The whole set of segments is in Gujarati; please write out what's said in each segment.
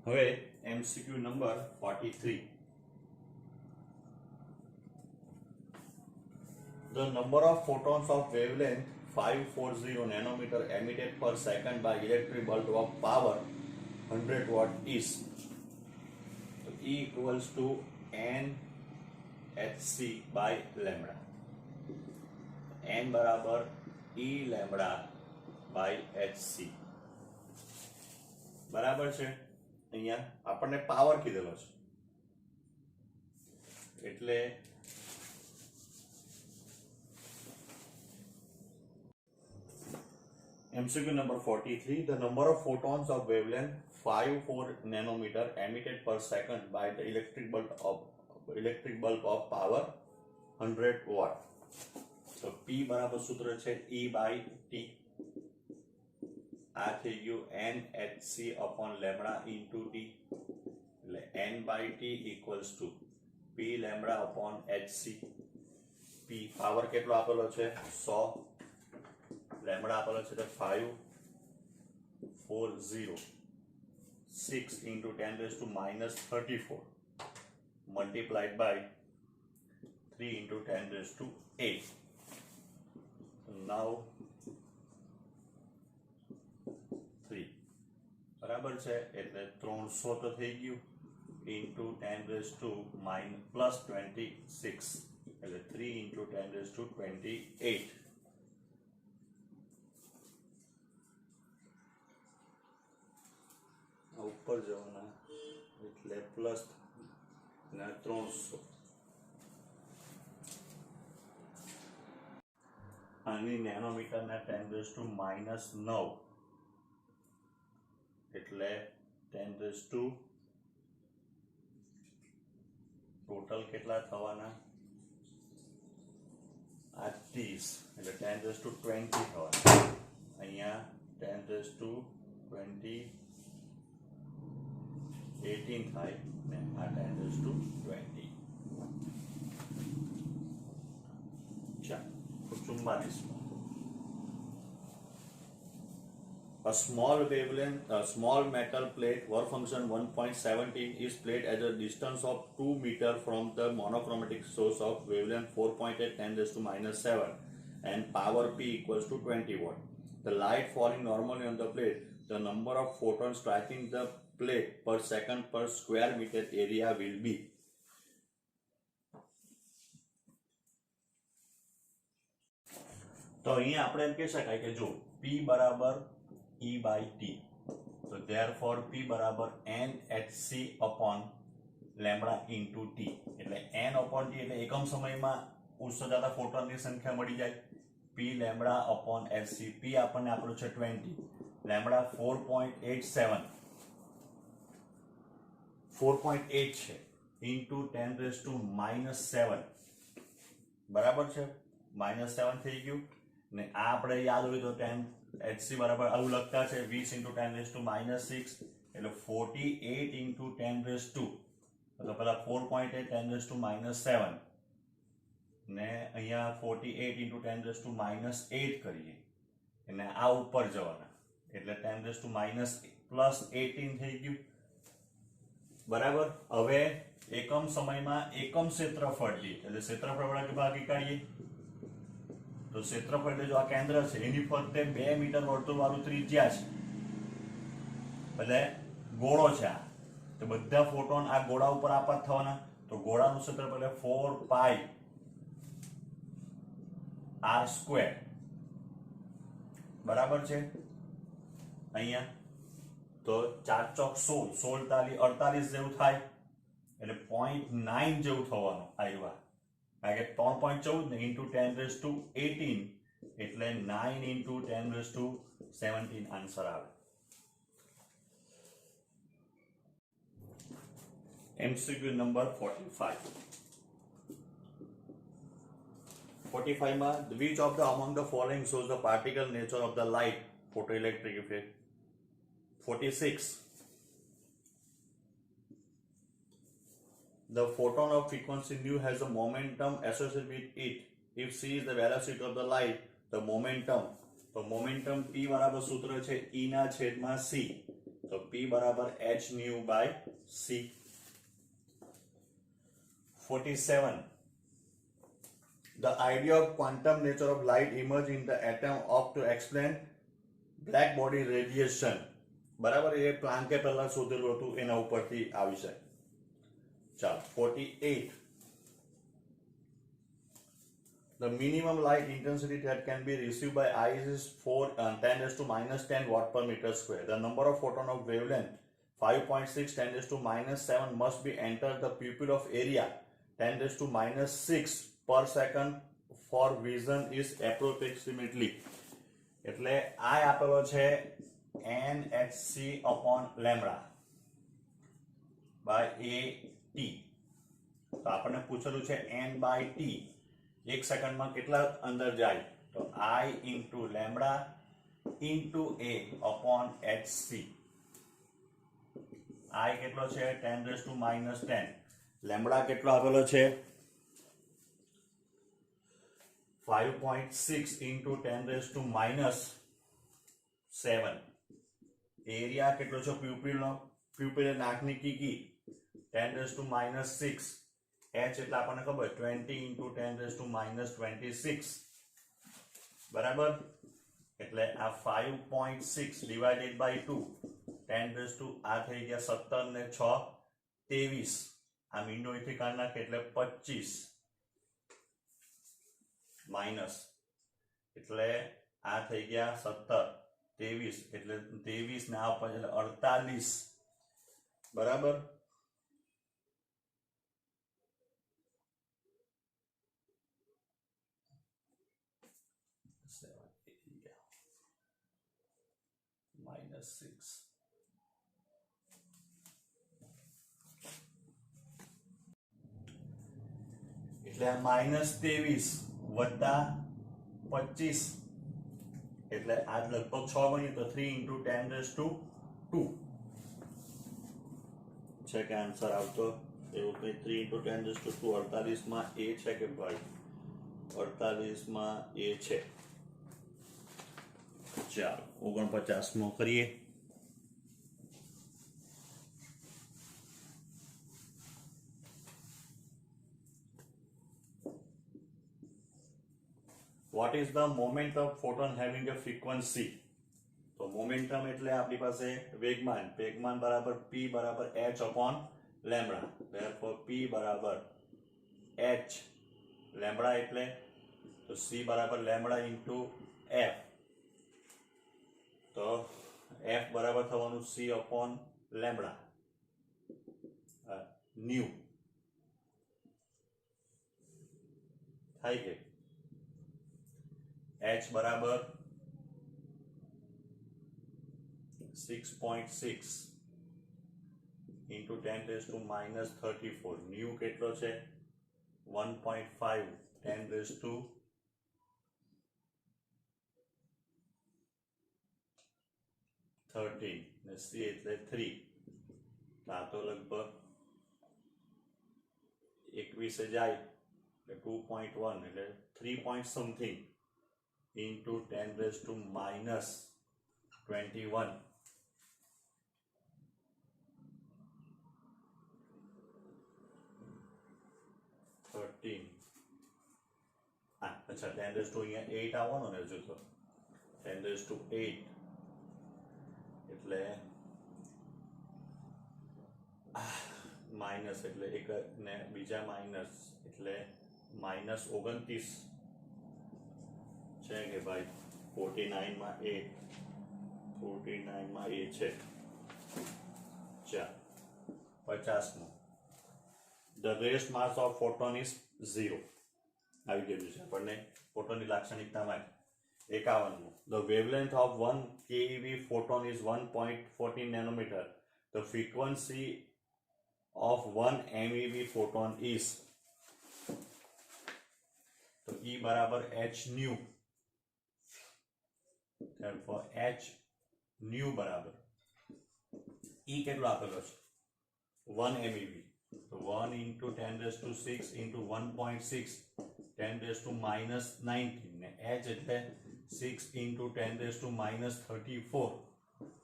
હવે MCQ number 43. The number of photons of wavelength 540 nanometer emitted per second by electric bulb of power 100 watt is E equals to NHC by lambda. N બરાબર E lambda by HC. બરાબર છે. અહીંયા આપણને પાવર કીધેલો છે એટલે MCQ number 43. The number of photons of wavelength 54 nanometer emitted per second by the electric bulb of power 100 watt. So P બરાબર સૂત્ર છે E by T. આ થઈ ગયું NHC upon lambda into T. એટલે N by T equals to P lambda upon HC. P power કેટલો આપેલો છે 100. લેમ્બડા આપેલો છે તો 540 6 into 10 raised to minus 34 multiplied by 3 into 10 raised to 8. Now 3 બરાબર છે એટલે 300 તો થઈ ગયું into 10 raised to plus 26 એટલે 3 into 10 raised to 28. ઉપર જવાના એટલે પ્લસ ને 300 આની નેનોમીટર ના 10 રેઝ ટુ -9 એટલે 10 રેઝ ટુ ટોટલ કેટલા થવાના આ 30 એટલે 10 રેઝ ટુ 20 થવાના અહીંયા 10 રેઝ ટુ 20 18 થાય ને આ 10 રેઝ ટુ 20. ચાલો 44. A small metal plate work function 1.17 is placed at a distance of 2 meter from the monochromatic source of wavelength 4.8 10 raised to -7 and power P equals to 20 watt. The light falling normally on the plate, the number of photons striking the plate per second per square meter area will be. તો અહીંયા આપણે એમ કહી શકાય કે જો P બરાબર E by T, so therefore P બરાબર NHC upon lambda into T. એટલે N upon T એટલે એકમ સમયમાં ઉત્સર્જાતા ફોટોનની સંખ્યા મળી જાય. P lambda upon HC. P આપણને આપણું છે 20, lambda 4.87 4.8 છે into 10 raised to -7 બરાબર છે -7 થઈ ગયું ને આ આપણે યાદ હોય તો 10 HC બરાબર આવું લખતા છે 20 into 10 raised to -6 એટલે 48 into 10 raised to તો પેલા 4.8 10 raised to -7 ને અહીંયા 48 into 10 raised to -8 કરીએ અને આ ઉપર જવાના એટલે 10 raised to plus 18 થઈ ગયું બરાબર. હવે એકમ સમયમાં એકમ ક્ષેત્રફળ દીઠ એટલે ક્ષેત્રફળ વડે ભાગી કાઢીએ તો ક્ષેત્રફળ એટલે જો આ કેન્દ્ર છે એની ફરતે 2 મીટર વર્તુળ વાળું ત્રિજ્યા છે એટલે ગોળો છે આ તો બધા ફોટોન આ ગોળા ઉપર આપાત થવાના તો ગોળાનું ક્ષેત્રફળ એટલે 4 પાઈ r² બરાબર છે. અહીંયા તો 4 ચોક 16 16 48 જેવું થાય એટલે 0.9 જેવું થવાનું આવ્યા કારણ કે 3.14 ને into 10 raised to 18 એટલે 9 into 10 raised to 17 આન્સર આવે. MCQ નંબર 45 માં which of the among the following shows the particle nature of the light photoelectric effect. 46. The photon of frequency nu has a momentum associated with it. If c is the velocity of the light, the momentum, તો momentum P બરાબર સૂત્ર છે E ના છેદમાં C તો P બરાબર h nu by c. 47. The idea of quantum nature of light emerged in the atom of to explain black body radiation. બરાબર, એ પ્લાન્કે પહેલા શોધેલું હતું, એના ઉપરથી આવી છે. ચાલો 48. The minimum light intensity that can be received by eyes is 10 raised to minus 10 watt per meter square. The number of photon of wavelength 5.6 10 raised to minus 7 must be entered the pupil of area 10 raised to minus 6 per second for vision is approximately. એટલે આ આપેલો છે nhc upon lambda by at. તો આપણને પૂછેલું છે n by t, એક સેકન્ડમાં કેટલા અંદર જાય, તો I into lambda into a upon hc. I કેટલો છે 10 raised to minus 10, લેમ્બડા કેટલો આપેલો છે 5.6 into 10 raised to minus 7. Area કેટલો છે પ્યુપિલનો, pupil નાકની કીકી 10 raised to minus 6. h એટલે આપણને ખબર 20 into 10 raised to minus 26. બરાબર, એટલે આ 5.6 divided by 2 10 raised to આ થઈ ગયા 17 ને 6 23. આ મીંડો અહીંથી કાઢી નાખે એટલે 25 માઇનસ, એટલે આ થઈ ગયા 17 23, એટલે 23 ને આ ઉપર એટલે 48. બરાબર, minus 6. એટલે આ minus 23 વત્તા 25, એટલે આ લગભગ 6 બન્યું, તો 3 into 10 raised to 2 છે કે આન્સર આવતો એવું કંઈ. 3 into 10 raised to 2 48 માં એ છે કે ભાઈ 48 માં એ છે. ચાલો 49મો કરીએ. What is the moment of photon having a frequency? તો મોમેન્ટમ એટલે આપણી પાસે વેગમાન, વેગમાન બરાબર p બરાબર h upon lambda. therefore p બરાબર h, lambda એટલે તો c બરાબર lambda into f. તો f બરાબર થવાનું c upon lambda ન્યુ થાય કે h બરાબર 6.6 into 10 raised to minus 34. New કેટલો છે 1.5 10 raised to 13 ને c એટલે 3. આ તો લગભગ 21 જાય એટલે 2.1 એટલે 3 point something into 10 raised to minus 21. अच्छा 10 raised to 8 આવવાનો ને હજુ તો 10 raised to 8 એટલે માઇનસ એટલે એક ને બીજા માઇનસ એટલે minus 29 છે કે ભાઈ 49 માં 8 49 માં એ છે. ચાલ 50મો. The rest mass of photon is 0. આવી ગયું છે આપણને ફોટોનની લાક્ષણિકતામાં. 51મો. The wavelength of 1 keV photon is 1.14 nanometer. The frequency of 1 MeV photon is. તો E બરાબર h nu. therefore h nu બરાબર E કેટલો આપેલો છે 1 MeV. તો 1 into 10 raised to 6 into 1.6 10 raised to minus 19 ને h એટલે 6 into 10 raised to minus 34.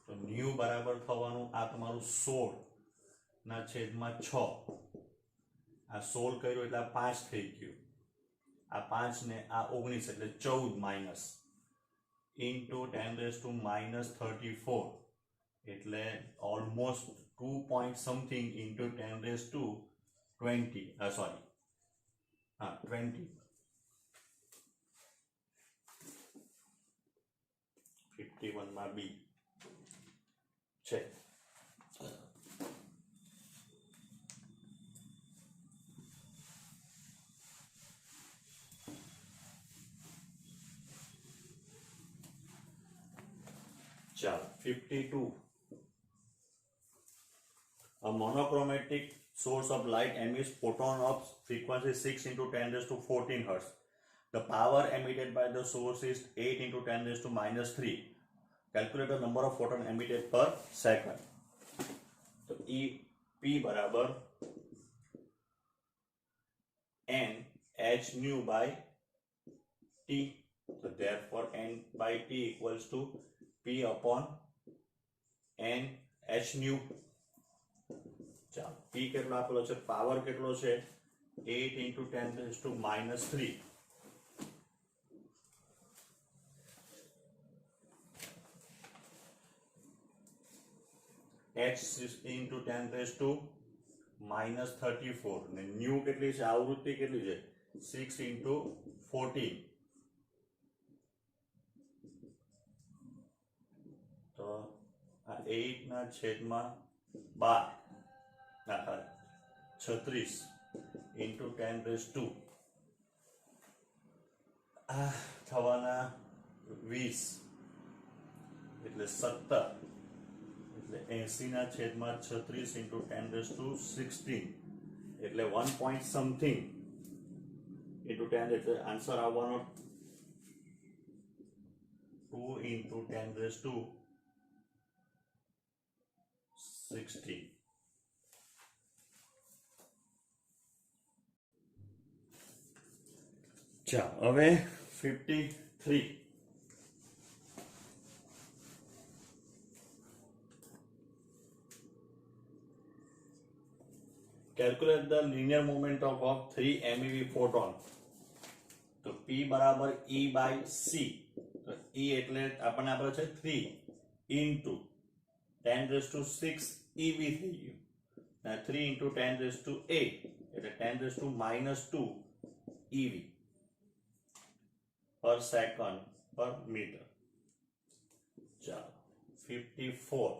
તો ન્યુ બરાબર થવાનું આ તમારું 16/6. આ 16 કર્યું એટલે આ 5 થઈ ગયું, આ 5 ને આ 19 એટલે 14 માઇનસ into 10⁻⁻34 એટલે almost 2 point something into 10⁻20 sorry 20 51 માં બી છે. ચાલો 52. A monochromatic source of light emits photon of frequency 6 into 10⁻14 hertz. The power emitted by the source is 8 into 10⁻³ Calculate the number of photon emitted per second. So P बराबर n h nu by t. So therefore n by t equals to P upon n h nu. ચાલો P કેટલો આપેલો છે, પાવર કેટલો છે 8 into 10⁻³ h into 10⁻34 ને ન્યુ કેટલી છે, આવૃત્તિ કેટલી છે 6 into 14. તો આ 8/12 into 10⁻², આ થવાના 20 એટલે 17 એટલે 80/36 into 10⁻16 એટલે 1 point something into 10 એટલે આન્સર આવવાનો 2 into 10⁻16. ચાલો હવે 53. Calculate the linear momentum of 3 MeV photon. તો P બરાબર E by C. તો E એટલે આપણને આપેલો છે 3 into 10⁻6 EV થઈ ગયું, અને 3 into 10⁻8 એટલે 10⁻² EV per second per meter. ચાલો 54.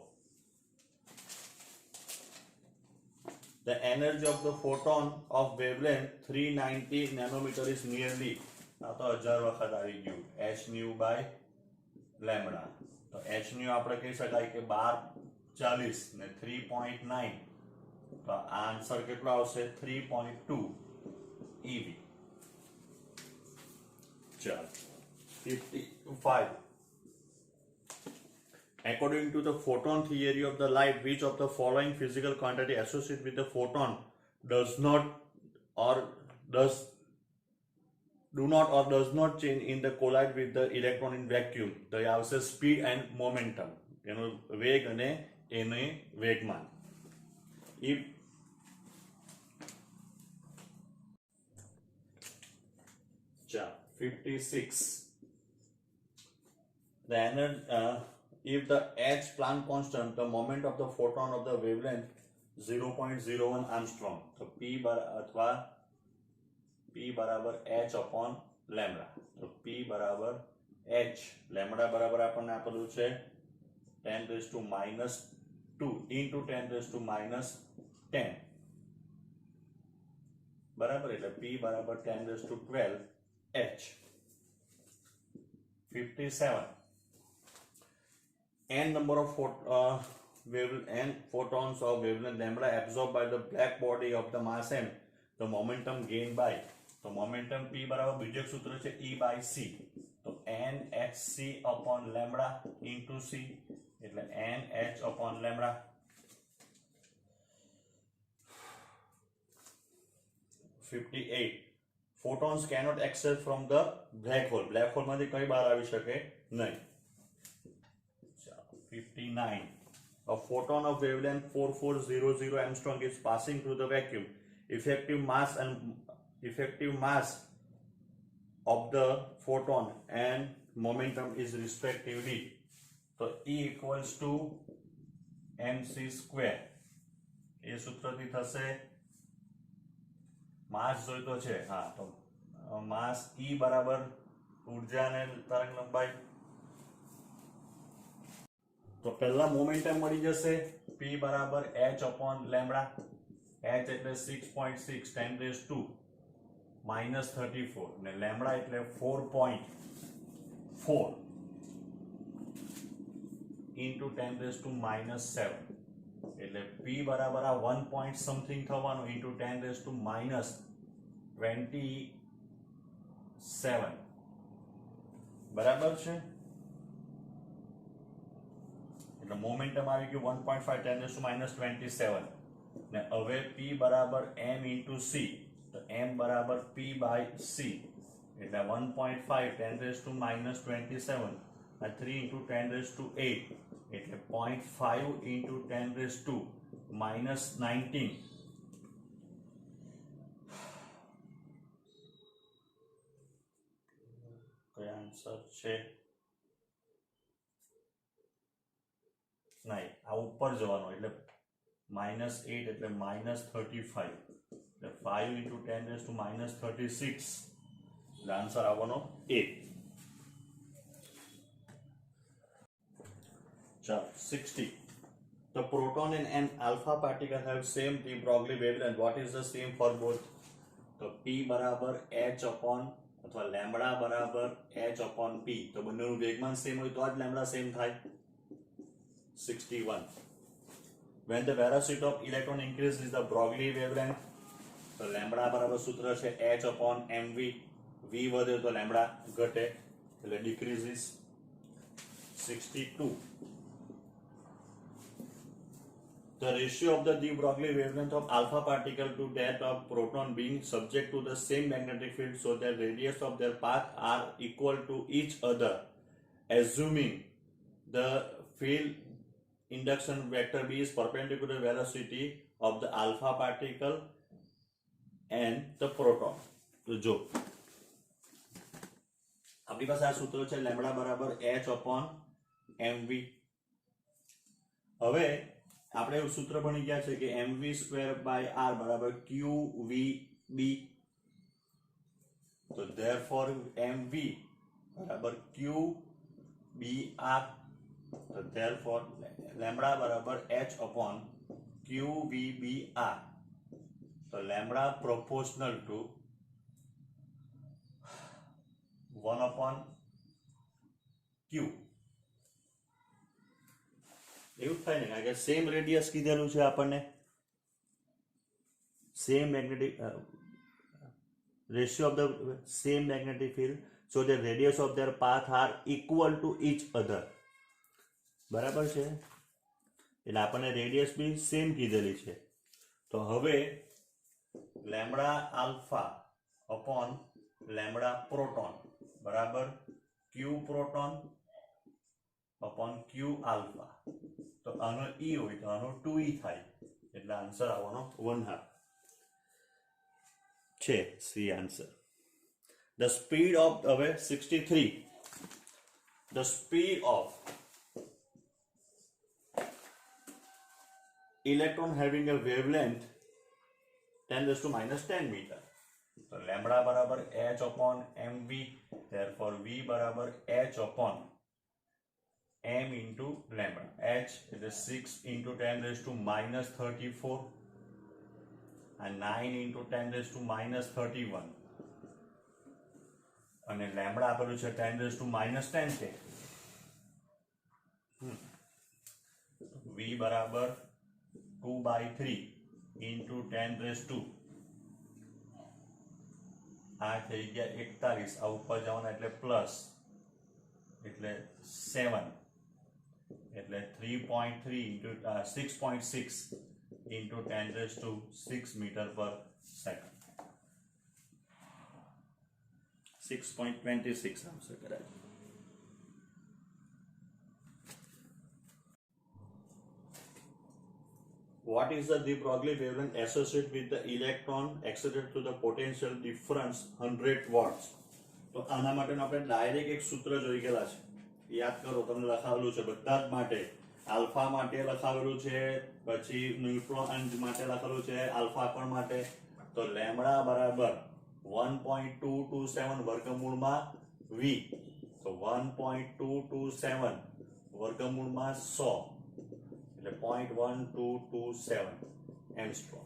The energy of the photon of wavelength 390 nanometer is nearly, આ તો 1000 વખત આવી ગયું, h nu by lambda. તો h nu આપણે કહી શકાય કે 1240 ને 3.9, તો આન્સર કેટલો આવશે 3.2 EV. ચાલો 55. According to the photon theory of the light, which of the following physical quantity associated with the photon does not or does not change in the collide with the electron in vacuum? તો એ આવશે speed and momentum, એનો વેગ અને એને વેગમાન. If ચાલો 56. The energy if the h Planck constant, the moment of the photon of the wavelength 0.01 angstrom. તો P બરાબર h upon lambda. તો P બરાબર h, lambda બરાબર આપણને આપેલું છે 10⁻² into 10⁻10 બરાબર, એટલે P બરાબર 10⁻12 h. 57. N number of photons of wavelength lambda absorbed by the black body of the mass m, the momentum gained by. તો momentum P બરાબર બીજું સૂત્ર છે E by C. તો NhC upon lambda into C એટલે NH upon lambda. 58. Photons cannot access from the black hole. Black hole માંથી કઈ બહાર આવી શકે નહીં. 59. A photon of wavelength 4400 angstrom is passing through the vacuum. Effective mass of the photon and momentum is respectively. So E equals to mc square. એ સૂત્રથી થશે માસ જોઈતો છે. હા, તો માસ E બરાબર ઉર્જા અને તરંગ લંબાઈ. તો પહેલા મોમેન્ટમ મળી જશે P બરાબર h upon લેમ્બડા. h એટલે 6.6 10 raised to -34 ને લેમ્બડા એટલે 4.4 into 10 raised to -7 એટલે P બરાબર આ 1 point something થવાનું into 10 raised to -27 બરાબર છે. એટલે મોમેન્ટમ આવી ગયું 1.5 10 raised to -27 ને હવે P બરાબર m into c. તો m બરાબર P by c એટલે 1.5 10 raised to -27 અને 3 into 10 raised to 8 એટલે 0.5 into 10 raised to -19. કયો આન્સર છે? નહીં, આ ઉપર જવાનો એટલે -8 એટલે -35 એટલે 5 into 10 raised to -36 એટલે આન્સર આવવાનો 8. ચાલો 60. The proton and an alpha particle have same de Broglie wavelength. What is the same for both? તો P બરાબર h upon અથવા લેમ્બડા બરાબર h upon P. તો બંનેનું વેગમાન સેમ હોય તો જ લેમ્બડા સેમ થાય. 61. When the velocity of electron increases the Broglie wavelength, તો લેમ્બડા બરાબર સૂત્ર છે h upon mv. v વધે તો લેમ્બડા ઘટે એટલે decreases. 62. The ratio of the de Broglie wavelength of alpha particle to that of proton being subject to the same magnetic field so that radius of their path are equal to each other, assuming the field induction vector B is perpendicular to the velocity of the alpha particle and the proton. તો જો આપણી પાસે આ સૂત્ર છે લેમ્બડા બરાબર h upon mv. હવે આપણે એવું સૂત્ર ભણી ગયા છે કે mv સ્ક્વેર બાય r બરાબર qvb. તો therefore mv બરાબર qbr. તો therefore લેમ્બડા બરાબર h upon qvbr. તો lambda proportional to 1 upon q. એવું થાય ને કારણ કે સેમ રેડિયસ કીધેલું છે આપણને, same magnetic ratio of the same magnetic field so the radius of their path are equal to each other. બરાબર છે, એટલે આપણને રેડિયસ બી સેમ કીધેલી છે. તો હવે lambda alpha upon lambda proton બરાબર ક્યુ પ્રોટોન અપોન ક્યુ આલ્ફા. તો આનો E હોય તો આનો 2E થાય એટલે આન્સર આવવાનો 1/2 છે. C answer. The speed of હવે 63. The speed of electron having a wavelength 10 raised to -10 meter. તો લેમ્બડા બરાબર h upon mv. therefore v બરાબર h upon m into lambda. h is 6 into 10 raised to -34 and 9 into 10 raised to -31 અને લેમ્બડા આપેલું છે 10 raised to -10 છે. v બરાબર 2/3 into 10 raised to આ થઈ ગયા 41. આ ઉપર જવાના એટલે પ્લસ એટલે 7 એટલે 3.3 into 6.6 into 10 raised to 6 meter per second. 6.26 answer કરાય. what is the de Broglie wavelength associated with the electron excited through the potential difference 100 watts? તો આના માટે આપણે ડાયરેક્ટ એક સૂત્ર જોઈ ગયેલા છે, યાદ કરો, તમને લખાવેલું છે બધા જ માટે. આલ્ફા માટે લખાવેલું છે, પછી ન્યુટ્રોન માટે લખાવેલું છે, આલ્ફા કણ માટે. તો લેમ્બડા બરાબર 1.227 વર્ગમૂળમાં v. તો 1.227 વર્ગમૂળમાં 100 એટલે 0.1227 એંગસ્ટ્રોમ.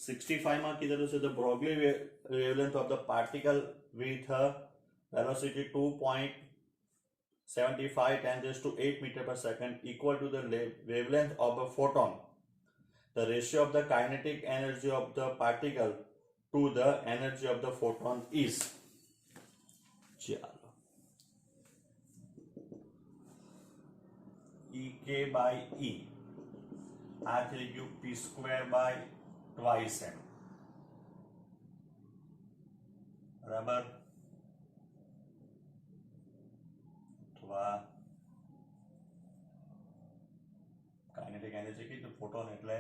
65 માં કીધેલું છે the Broglie wavelength of the particle with a velocity 2.75 10 to 8 meter per second equal to the wavelength of a photon. The ratio of the kinetic energy of the particle to the energy of the photon is. ચાલો, ek by e આ થઈ ગયું p square by twice m, બરાબર, અથવા કાઇનેટિક એનર્જી કીધું ફોટોન એટલે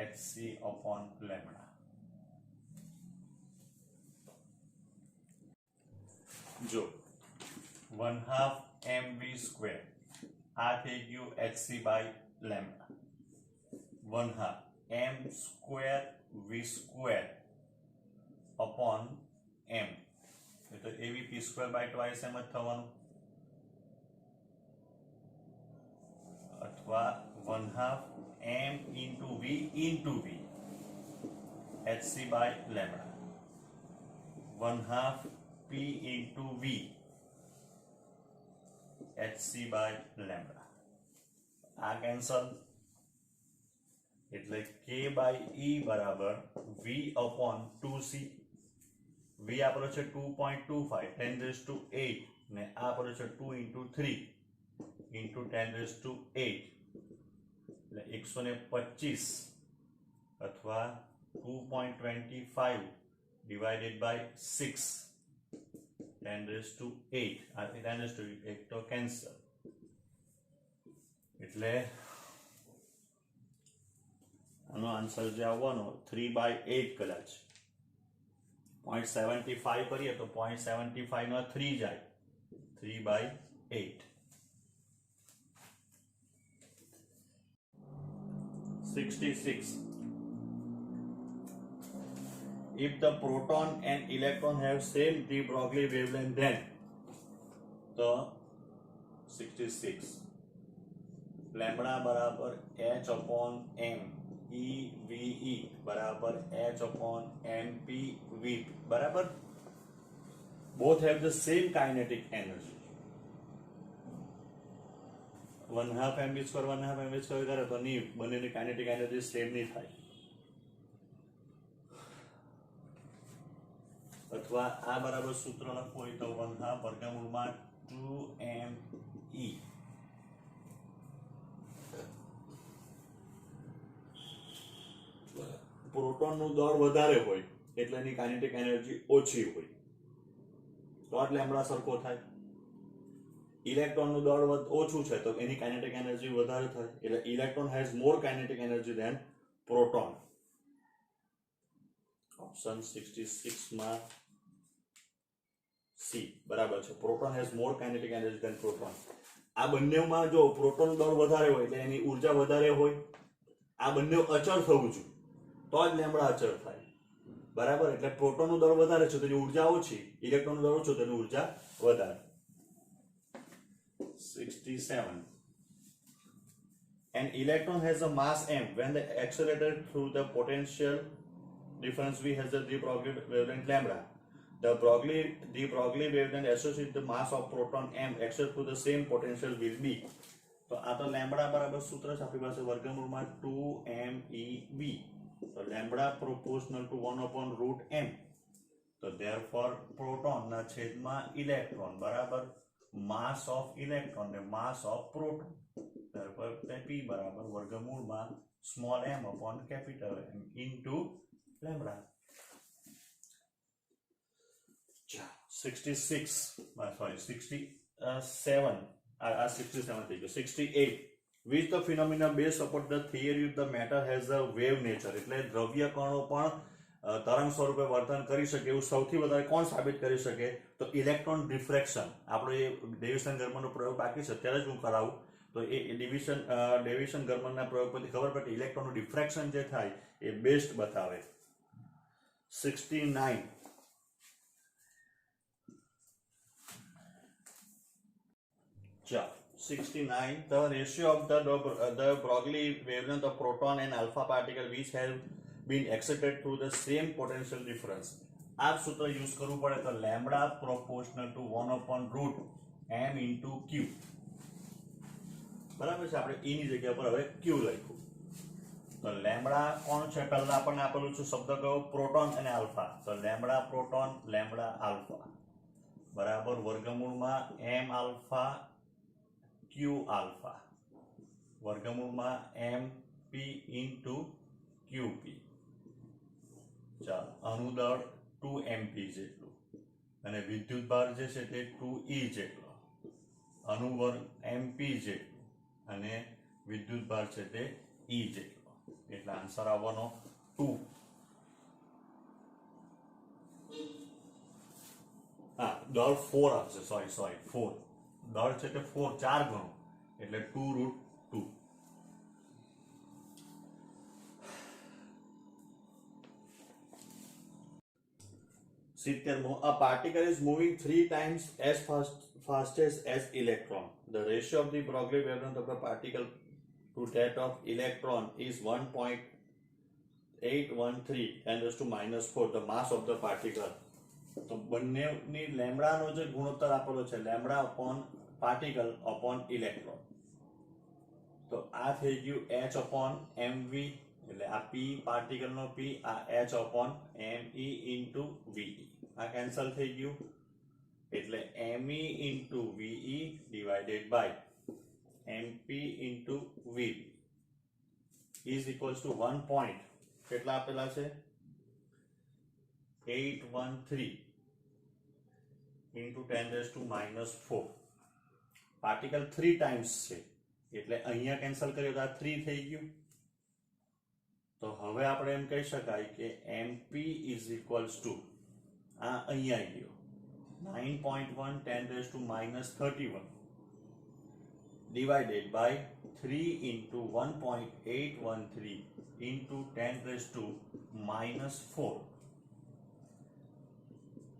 hc upon lambda. જો 1/2 mv square આ થઈ ગયું hc by lambda. 1/2 m square v square upon m એટલે એવી p square by twice m જ થવાનું, અથવા 1/2 m into v hc by lambda. 1/2 p into v hc by lambda. આ કેન્સલ એટલે k by e બરાબર v upon 2c. v આપણો છે 2.25 10 raised to 8 ને આ આપણો છે 2 into 3 into 10 raised to 8 એટલે 125 અથવા 2.25 divided by 6 10 raised to 8 આ 10 raised to 8 તો કેન્સલ એટલે આનો આન્સર જે આવવાનો 3/8 કદાચ 0.75 કરીએ તો 0.75 નો 3 જાય 3/8. 66. If the proton and electron have same de Broglie wavelength, then the 66 lambda बराबर h upon m e v e बराबर h upon m p v बराबर. Both have the same kinetic energy. 1/2 mv square 1/2 mv square કરે તો ની બંનેની કાઇનેટિક એનર્જી સેમ નહીં થાય, અથવા આ બરાબર સૂત્ર લખવું હોય તો 1/2 વર્ગમૂળમાં 2me. પ્રોટોનનું દળ વધારે હોય એટલે એની કાઇનેટિક એનર્જી ઓછી હોય તો જ લેમ્બડા સરખો થાય. ઇલેક્ટ્રોનનું દળ ઓછું છે તો એની કાઇનેટિક એનર્જી વધારે થાય એટલે electron has more kinetic energy than proton. Option 66 માં સી બરાબર છે. Proton has more kinetic energy than proton. આ બંનેમાં જો પ્રોટોનનું દળ વધારે હોય એટલે એની ઉર્જા વધારે હોય, આ બંને અચળ થવું જોઈએ તો જ લેમ્બડા અચળ થાય, બરાબર. એટલે પ્રોટોનનું દળ વધારે છે તો એની ઉર્જા ઓછી, ઇલેક્ટ્રોનનું દળ ઓછું તો એની ઉર્જા વધારે. 67. An electron has a mass m when the accelerated through the potential difference v has the de Broglie wavelength lambda. The de Broglie wavelength associated with the mass of proton m accelerated through the same potential will be. તો આ તો લેમ્બડા બરાબર સૂત્ર છે આપણી પાસે વર્ગમૂળમાં 2mev. તો લેમ્બડા proportional to 1/√m. તો therefore proton ના છેદમાં ઇલેક્ટ્રોન બરાબર mass of electron ને mass of proton. therefore p બરાબર વર્ગમૂળમાં small m upon capital M into lambda. 66 sorry 67 67 થઈ ગયો 68 which the phenomena based upon the theory of the matter has a wave nature એટલે દ્રવ્ય કણો પણ તરંગ સ્વરૂપે વર્તન કરી શકે એવું સૌથી વધારે કોણ સાબિત કરી શકે તો ઇલેક્ટ્રોન ડિફ્રેક્શન આપણો એ ડેવિસન ગર્મનનો પ્રયોગ બાકી છે ત્યારે જ હું કરાવું તો એ ડેવિસન ગર્મનના પ્રયોગ પરથી ખબર પડે ઇલેક્ટ્રોનનું ડિફ્રેક્શન જે થાય એ બેસ્ટ બતાવે 69 69 the ratio of the Broglie wavelength of proton and alpha particle which have been excited through the same potential difference આ સૂત્ર યુઝ કરવું પડે તો lambda proportional two 1/√m into q બરાબર છે આપણે e ની જગ્યા પર હવે q લખ્યું તો લેમ્બડા કોણ છે પહેલા આપણને આપેલું છે શબ્દ કયો પ્રોટોન અને આલ્ફા તો લેમ્બડા પ્રોટોન લેમ્બડા આલ્ફા બરાબર વર્ગમૂળમાં m આલ્ફા q alpha વર્ગમૂળમાં mp into qp ચાલો અણુદળ 2mp જેટલું અને વિદ્યુતભાર જે છે તે 2e જેટલો અણુવર્ગ mp જેટલું અને વિદ્યુતભાર છે તે e જેટલો એટલે આન્સર આવવાનો 2 દળ 4 આવશે સોરી 4 દળ છે તે 4 ગણો એટલે 2√2 70 a particle is moving 3 times as fastest as electron the ratio of the Broglie wavelength of a particle to that of electron is 1.813 10⁻⁻⁴ the mass of the particle તો બંનેની લેમ્બડાનો જે ગુણોત્તર આપેલો છે lambda upon particle upon electron તો આ થઈ ગયું h અપોન mv એટલે આ p પાર્ટિકલનો p આ h upon me into ve આ કેન્સલ થઈ ગયું એટલે me into ve divided by mp into ve is equals to 1 point કેટલા આપેલા છે 813 into 10⁻⁴ પાર્ટિકલ 3 ટાઈમ્સ છે એટલે અહીંયા કેન્સલ કર્યો તો આ 3 થઈ ગયું તો હવે આપણે એમ કહી શકાય કે mp is equals to આ અહીંયા આવી ગયો 9.1 10⁻31 divided by 3 into 1.813 into 10⁻⁴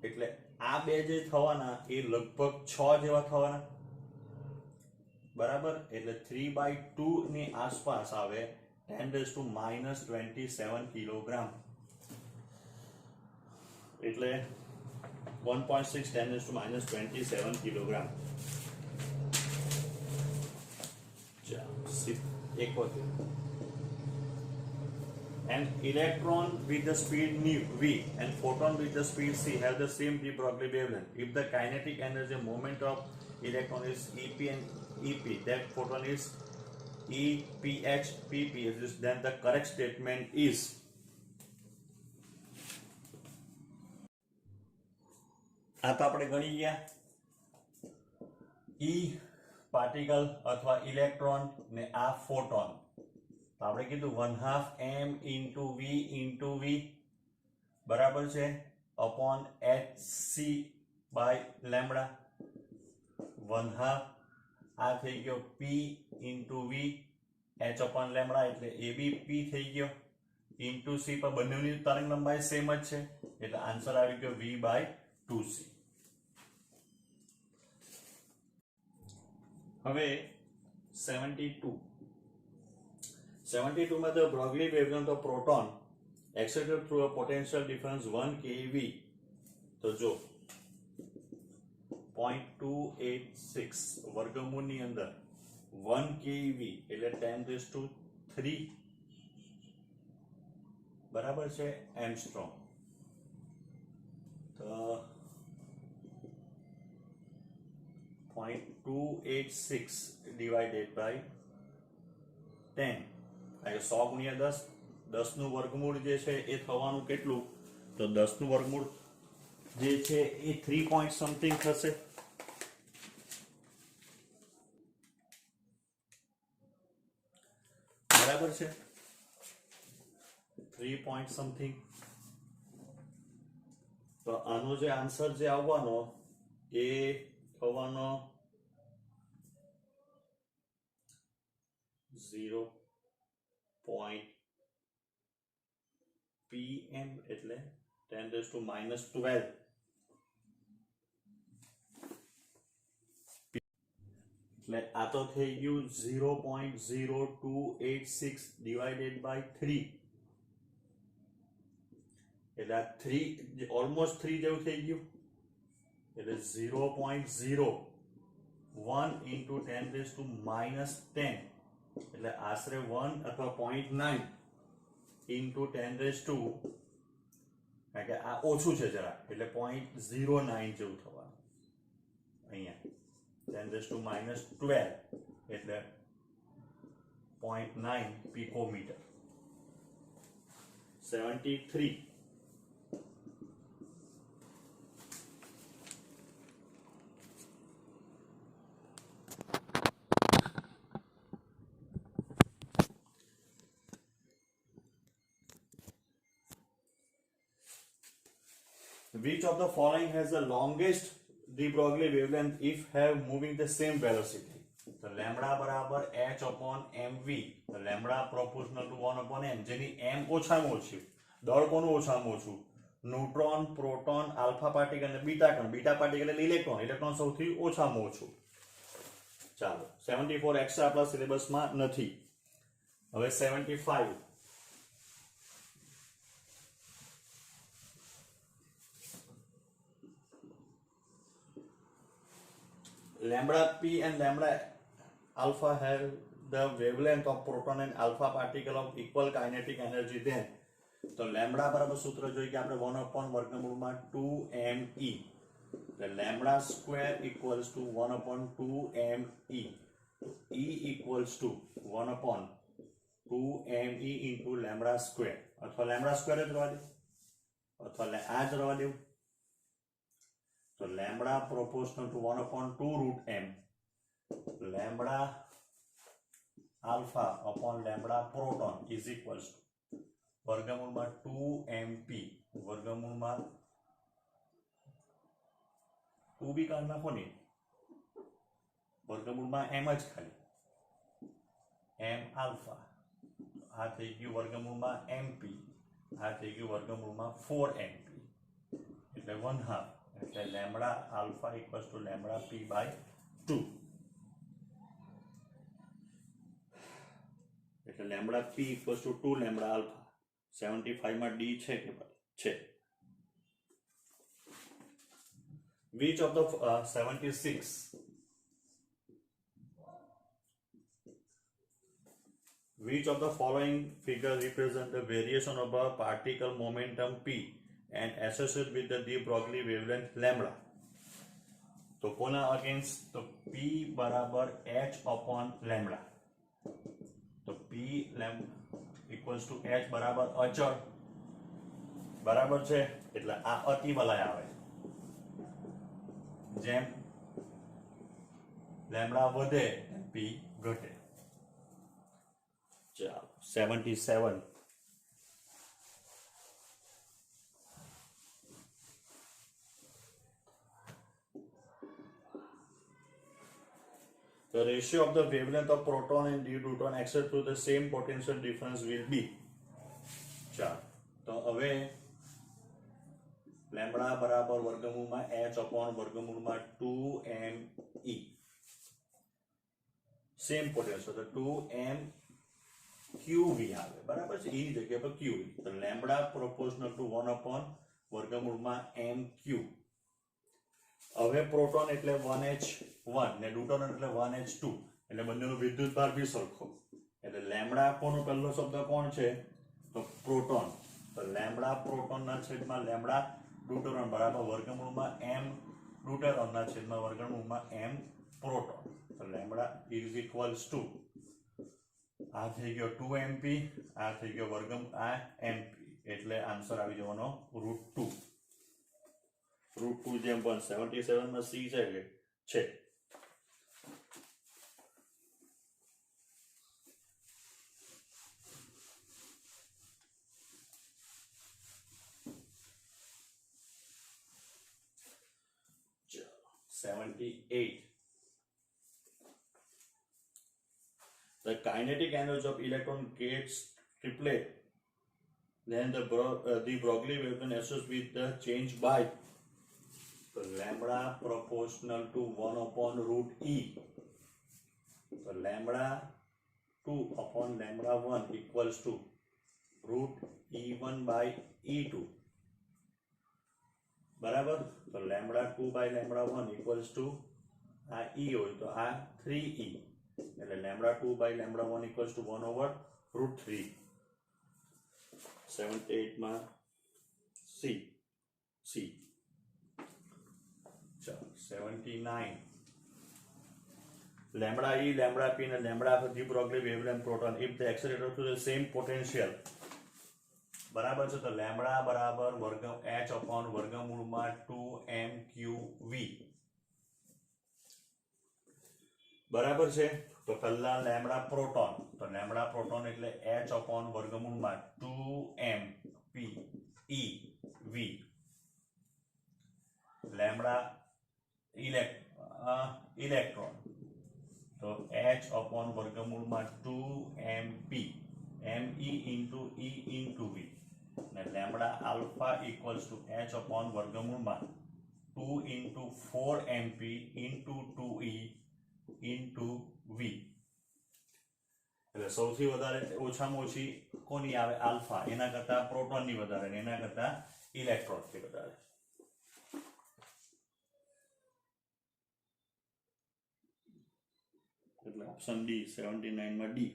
એટલે આ બે જે થવાના એ લગભગ 6 જેવા થવાના બરાબર એટલે 3/2 ની આસપાસ આવે 10⁻⁻27 કિલોગ્રામ એટલે 1.6 10⁻⁻27 kilogram and electron with the speed v and photon with the speed c have the same de Broglie wavelength. If the kinetic energy moment of electron is ep and ep, that photon is eph pp, then the correct statement is આ તો આપણે ગણી ગયા e પાર્ટિકલ અથવા ઇલેક્ટ્રોન ને આ ફોટોન તો આપણે કીધું 1/2 m into v બરાબર છે upon hc by lambda 1/2 આ થઈ ગયો p into v h upon lambda એટલે a b p થઈ ગયો into c પર બંનેની તરંગ લંબાઈ સેમ જ છે એટલે આન્સર આવી ગયો v by 2c હવે 72 માં the Broglie wavelength of proton excited through a potential difference 1 keV તો જો 0.286 વર્ગમૂળની અંદર 1 keV એટલે 10⁻³ બરાબર છે એંગસ્ટ્રોમ તો 0.286 divided by 10 આ 100 ગુણ્યા 10 10 નું વર્ગમૂળ જે છે એ થવાનું કેટલું તો 10 નું વર્ગમૂળ જે છે એ 3 પોઈન્ટ સમથિંગ થશે. બરાબર છે, 3 પોઈન્ટ સમથિંગ. તો આનો જે આન્સર જે આવવાનો એ થવાનો 0. pm એટલે 10⁻12. એટલે આ તો થઈ ગયું 0.0286 ડિવાઇડેડ બાય 3. એટલે આ 3 ઓલમોસ્ટ 3 જેવું થઈ ગયું. એટલે 0.01 into 10⁻10. એટલે આશરે 1 અથવા 0.9 into 10⁻, કારણ કે આ ઓછું છે જરા, એટલે 0.09 જેવું થવાનું અહીંયા. 10⁻12 એટલે 0.9 picometer. 73. Which of the following has the longest de Broglie wavelength if have moving the same velocity? So lambda બરાબર h upon mv. તો lambda proportional to 1 upon m, જેની m ઓછામાં ઓછી. દળ કોનું ઓછામાં ઓછું? ન્યુટ્રોન, પ્રોટોન, આલ્ફા પાર્ટિકલ અને બીટા કણ. બીટા પાર્ટિકલ એટલે ઇલેક્ટ્રોન. ઇલેક્ટ્રોન સૌથી ઓછામાં ઓછું. ચાલો 74 એક્સ્ટ્રા આપણા સિલેબસમાં નથી. હવે 75. Lambda p and lambda alpha have the wavelength of proton and alpha particle of equal kinetic energy. Then तो lambda बराबर सूत्र जो कि आपने 1 upon वर्गमूल में 2me. The lambda square equals to 1 upon 2me. तो e equals to 1 upon 2me into lambda square. अथवा lambda square જ રવા દે, अथवा આ જ રવા દેવું. So lambda proportional to 1 upon 2 root m, lambda alpha upon lambda proton is equals to वर्गमूल में 2mp. वर्गमूल में 2 भी काढ नाखो ने, वर्गमूल में m ज खाली m alpha. आ થઈ ગયું વર્ગમૂળ में mp. आ થઈ ગયું વર્ગમૂળ में 4mp એટલે 1/2. એટલે lambda alpha equals to lambda p by 2. એટલે lambda p equals to 2 lambda alpha. 75 માં d છે કે છે? Which of the 76 which of the following figure represent the variation of a particle momentum p and associated with the de Broglie wavelength lambda? तो कोना अगेंस्ट? तो p बराबर h upon lambda. तो p lambda equals to h बराबर अचल. बराबर છે, એટલે આ અતિ વલય આવે. જેમ લેમ્બડા વધે p ઘટે. ચાલો 77. The ratio of the wavelength of proton and deuteron except through the same potential difference will be. ચાલો તો હવે લેમ્બડા બરાબર વર્ગમૂળમાં h upon વર્ગમૂળમાં 2me. સેમ પોટેન્શિયલ તો 2m qv આવે. બરાબર છે, e ની જગ્યા પર qv. તો લેમ્બડા પ્રોપોર્શનલ ટુ 1 upon વર્ગમૂળમાં mq. હવે પ્રોટોન એટલે 1h1 ને ન્યુટ્રોન એટલે 1h2. એટલે બંનેનો વિદ્યુત ભાર બી સરખો. એટલે લેમ્બડા કોનો પહેલો શબ્દ કોણ છે? તો પ્રોટોન. તો લેમ્બડા પ્રોટોનના છેદમાં લેમ્બડા ન્યુટ્રોન બરાબર વર્ગમૂળમાં m ન્યુટ્રોનના છેદમાં વર્ગમૂળમાં m પ્રોટોન. તો લેમ્બડા ઇઝ ઇક્વલ્સ ટુ આ થઈ ગયો 2mp, આ થઈ ગયો વર્ગમ આ mp. એટલે આન્સર આવી જવાનો √2. √2 જેમ 177 માં c છે છે 78. The kinetic energy of electron gets triplet. Then the Broglie wavelength associated with the change by lambda proportional to 1 upon root e. So lambda 2 upon lambda 1 equals to root e1 by e2. बराबर. तो lambda 2 by lambda 1 equals to uh e हो तो आ 3e. એટલે lambda 2 by lambda 1 equals to 1 over root 3. 78 માં c. ચલો 79. lambda e, lambda p and lambda de Broglie wavelength proton if the accelerator to the same potential. બરાબર છે. તો lambda બરાબર વર્ગ h upon વર્ગમૂળમાં 2mqv. બરાબર છે. તો પહેલા લેમ્બડા પ્રોટોન, તો લેમ્બડા પ્રોટોન એટલે h upon વર્ગમૂળમાં 2mp/ev. લેમ્બડા ઇલેક્ટ્રોન તો h upon વર્ગમૂળમાં 2mp me into e into v. અને lambda alpha equals to h upon વર્ગમૂળમાં 2 into 4mp into 2e into v. એટલે સૌથી વધારે ઓછામાં ઓછી કોની આવે? આલ્ફા. એના કરતા પ્રોટોનની વધારે ને એના કરતા ઇલેક્ટ્રોનની વધારે. એટલે ઓપ્શન ડી 79 માં ડી.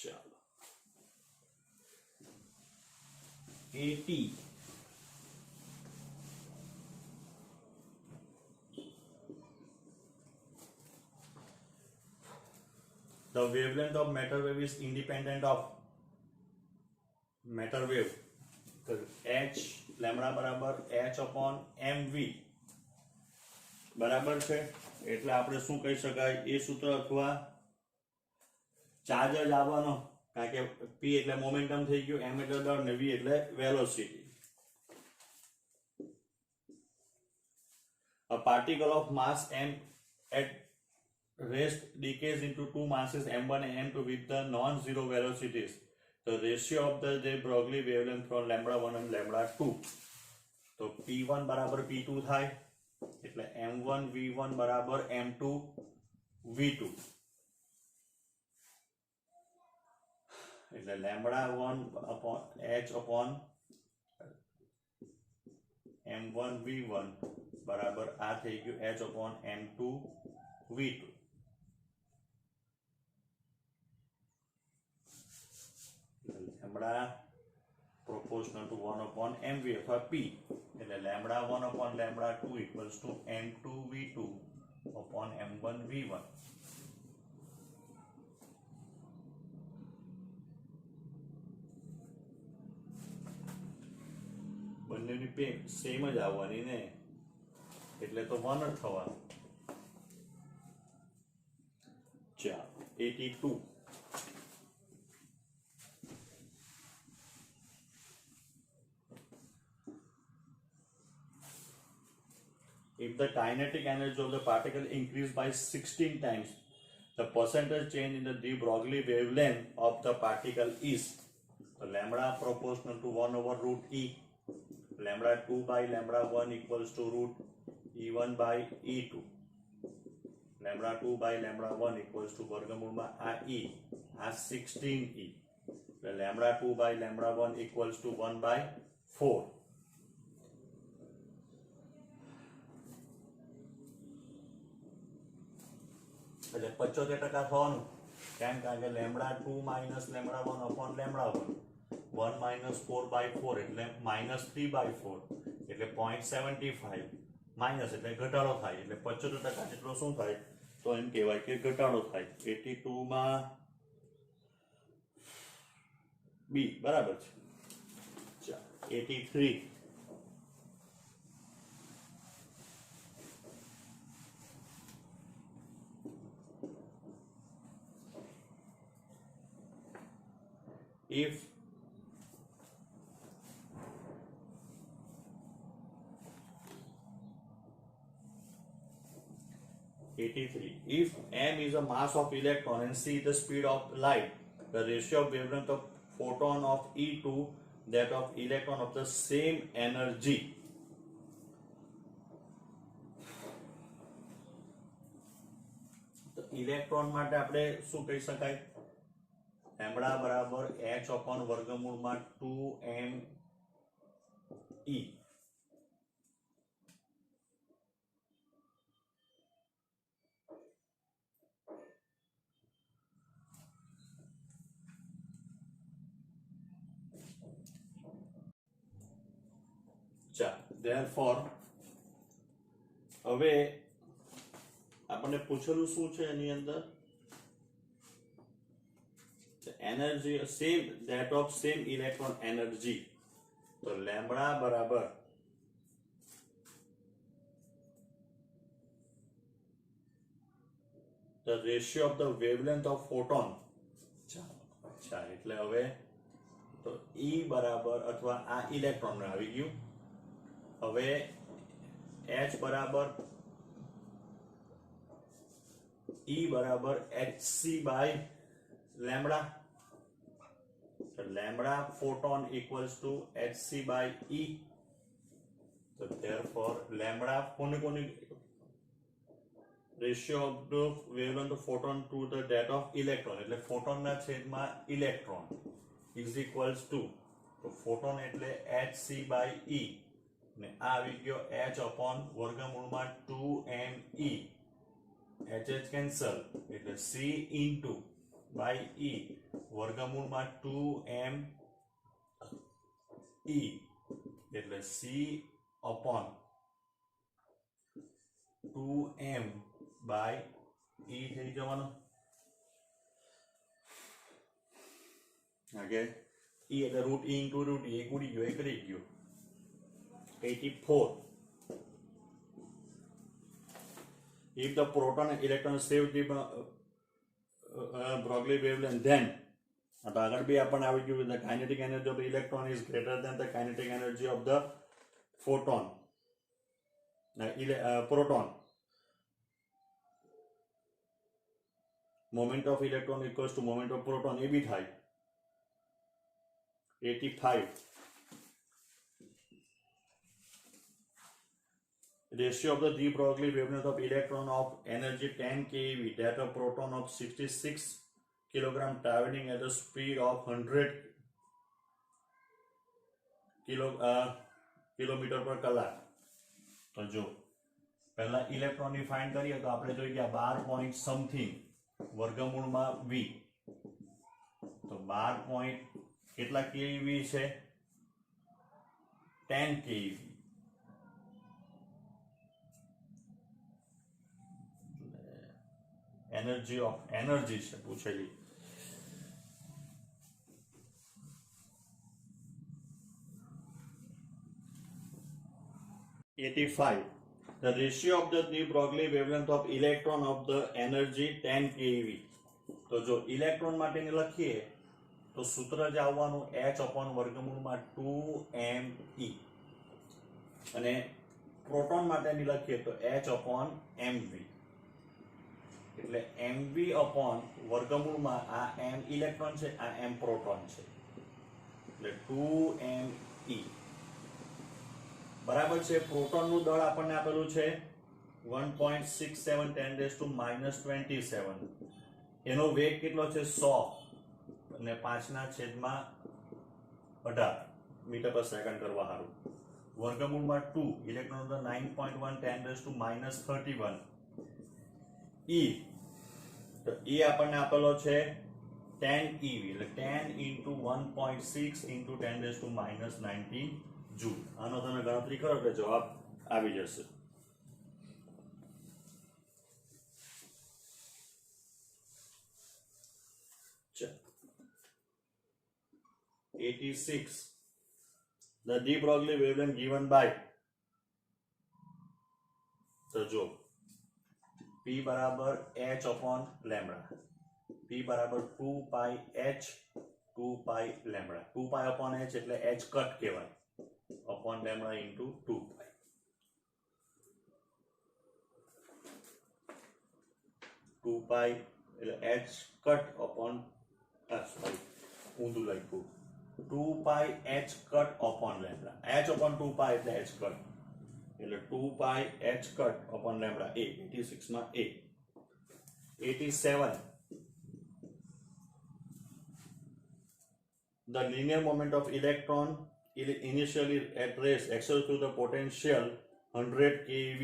ચાલો 80. The wavelength of matter wave is independent of matter wave. So h lambda બરાબર h upon mv બરાબર છે. એટલે આપણે શું કહી શકાય? એ સૂત્ર અથવા ચાર્જ જ આવવાનો, કારણ કે p એટલે મોમેન્ટમ થઈ ગયું, m એટલે દળ ને v એટલે velocity. A particle of mass m at rest decays into two masses m1 and m2 with the non-zero velocities. The ratio of the de Broglie wavelength from lambda 1 and lambda 2. तो p1 बराबर p2 થાય એટલે m1 v1 બરાબર m2 v2. એટલે lambda 1 upon h upon m1 v1 બરાબર આ થઈ ગયું h upon m2 v2. lambda proportional to 1 upon mv અથવા p. એટલે lambda 1 upon lambda 2 equals to m2 v2 upon m1 v1. બંનેની સેમ જ આવવાની ને, એટલે તો 1 જ થવાનું. ચાલો 82. If the kinetic energy of the particle increased by 16 times, the percentage change in the de Broglie wavelength of the particle is lambda proportional to 1 over root e. Lambda 2 by lambda 1 equals to root e1 by e2. Lambda 2 by lambda 1 equals to વર્ગમૂળમાં આ e, આ 16e. Lambda 2 by lambda 1 equals to 1 by 4. એટલે 75% થવાનું. કેમ? કારણ કે lambda 2 minus lambda 1 upon lambda 1 1 minus 4 by 4 એટલે માઇનસ 3 બાય 4 એટલે 0.75 માઇનસ એટલે ઘટાડો થાય. એટલે 75% જેટલો શું થાય? તો એમ કહેવાય કે ઘટાડો થાય. 82 માં બી બરાબર છે. 83. if if m is a mass of electron and c the speed of light, the ratio of wavelength of photon of E to that of electron of the same energy. તો ઇલેક્ટ્રોન માટે આપણે શું કહી શકાય? લેમ્બડા બરાબર h upon વર્ગમૂળમાં 2m e. Therefore હવે આપણને પૂછેલું શું છે એની અંદર? Energy same that of same electron energy. તો લેમ્બડા બરાબર the ratio of the wavelength of photon. અચ્છા એટલે હવે તો E બરાબર અથવા આ ઇલેક્ટ્રોન આવી ગયું. હવે H બરાબર E બરાબર hc by lambda. So lambda photon equals to hc by E. So therefore lambda ratio of the wavelength of photon to the that of electron એટલે photon ના છેદમાં electron is equals to તો photon એટલે hc by E ને આ આવી ગયો h upon વર્ગમૂળમાં 2me. h cancel એટલે c into by E વર્ગમૂળમાં 2m E એટલે c upon 2m by E થઈ જવાનો. ઓકે E એટલે root E into root E ઉડી ગયો એક રહી ગયો 84. If the proton and electron save the Broglie wavelength, then આગળ બી આપણને આવી ગયું the kinetic energy of the electron is greater than the kinetic energy of the photon proton. Moment of electron equals to moment of proton. એ બી થાય 85. Ratio of the de Broglie wavelength of electron of energy 10 keV, that of proton of 66 kilogram traveling at the speed of 100 kilometer per કલાક. તો જો પહેલા ઇલેક્ટ્રોનની ફાઇન્ડ કરીએ તો આપણે જોઈ ગયા 12 પોઈન્ટ સમથિંગ વર્ગમૂળમાં v. તો 12 પોઈન્ટ કેટલા કેવી છે? 10 કેવી. એનર્જી ઓફ એનર્જી છે પૂછેલી. The ratio of the de Broglie wavelength of electron of the energy 10 keV. તો જો ઇલેક્ટ્રોન માટેને લખીએ તો સૂત્ર જ આવવાનું h upon વર્ગમૂળમાં 2me અને પ્રોટોન માટેની લખીએ તો h upon mv. એટલે mv upon વર્ગમૂળમાં આ m ઇલેક્ટ્રોન છે આ m પ્રોટોન છે એટલે 2me બરાબર છે. પ્રોટોનનું દળ આપણને આપેલું છે 1.67 10⁻⁻27. એનો વેગ કેટલો છે 100 અને 5/18 મીટર પર સેકન્ડ કરવા હારું. વર્ગમૂળમાં 2 ઇલેક્ટ્રોન 9.1 10⁻31 E. તો E આપણને આપેલો છે 10 eV એટલે 10 into 1.6 into 10⁻19 જૂલ. આનો તમે ગણતરી કરો એટલે જવાબ આવી જશે. ચલો 86. The de Broglie wavelength given by. તો જો P બરાબર h upon lambda. P બરાબર 2 pi h 2 પાઈ લેમ્બડા 2 પાઈ અપોન h એટલે h કટ કહેવાય અપોન લેમ્બડા ઇન્ટુ 2 પાઈ 2 પાઈ એટલે h કટ અપોન સોરી ઊંધું લખ્યું 2 પાઈ h cut upon lambda h upon 2 પાઈ એટલે h કટ એટલે 2 પાઈ h cut upon lambda a 86 માં a 87 the linear moment of electron initially at rest accelerates through the potential 100 keV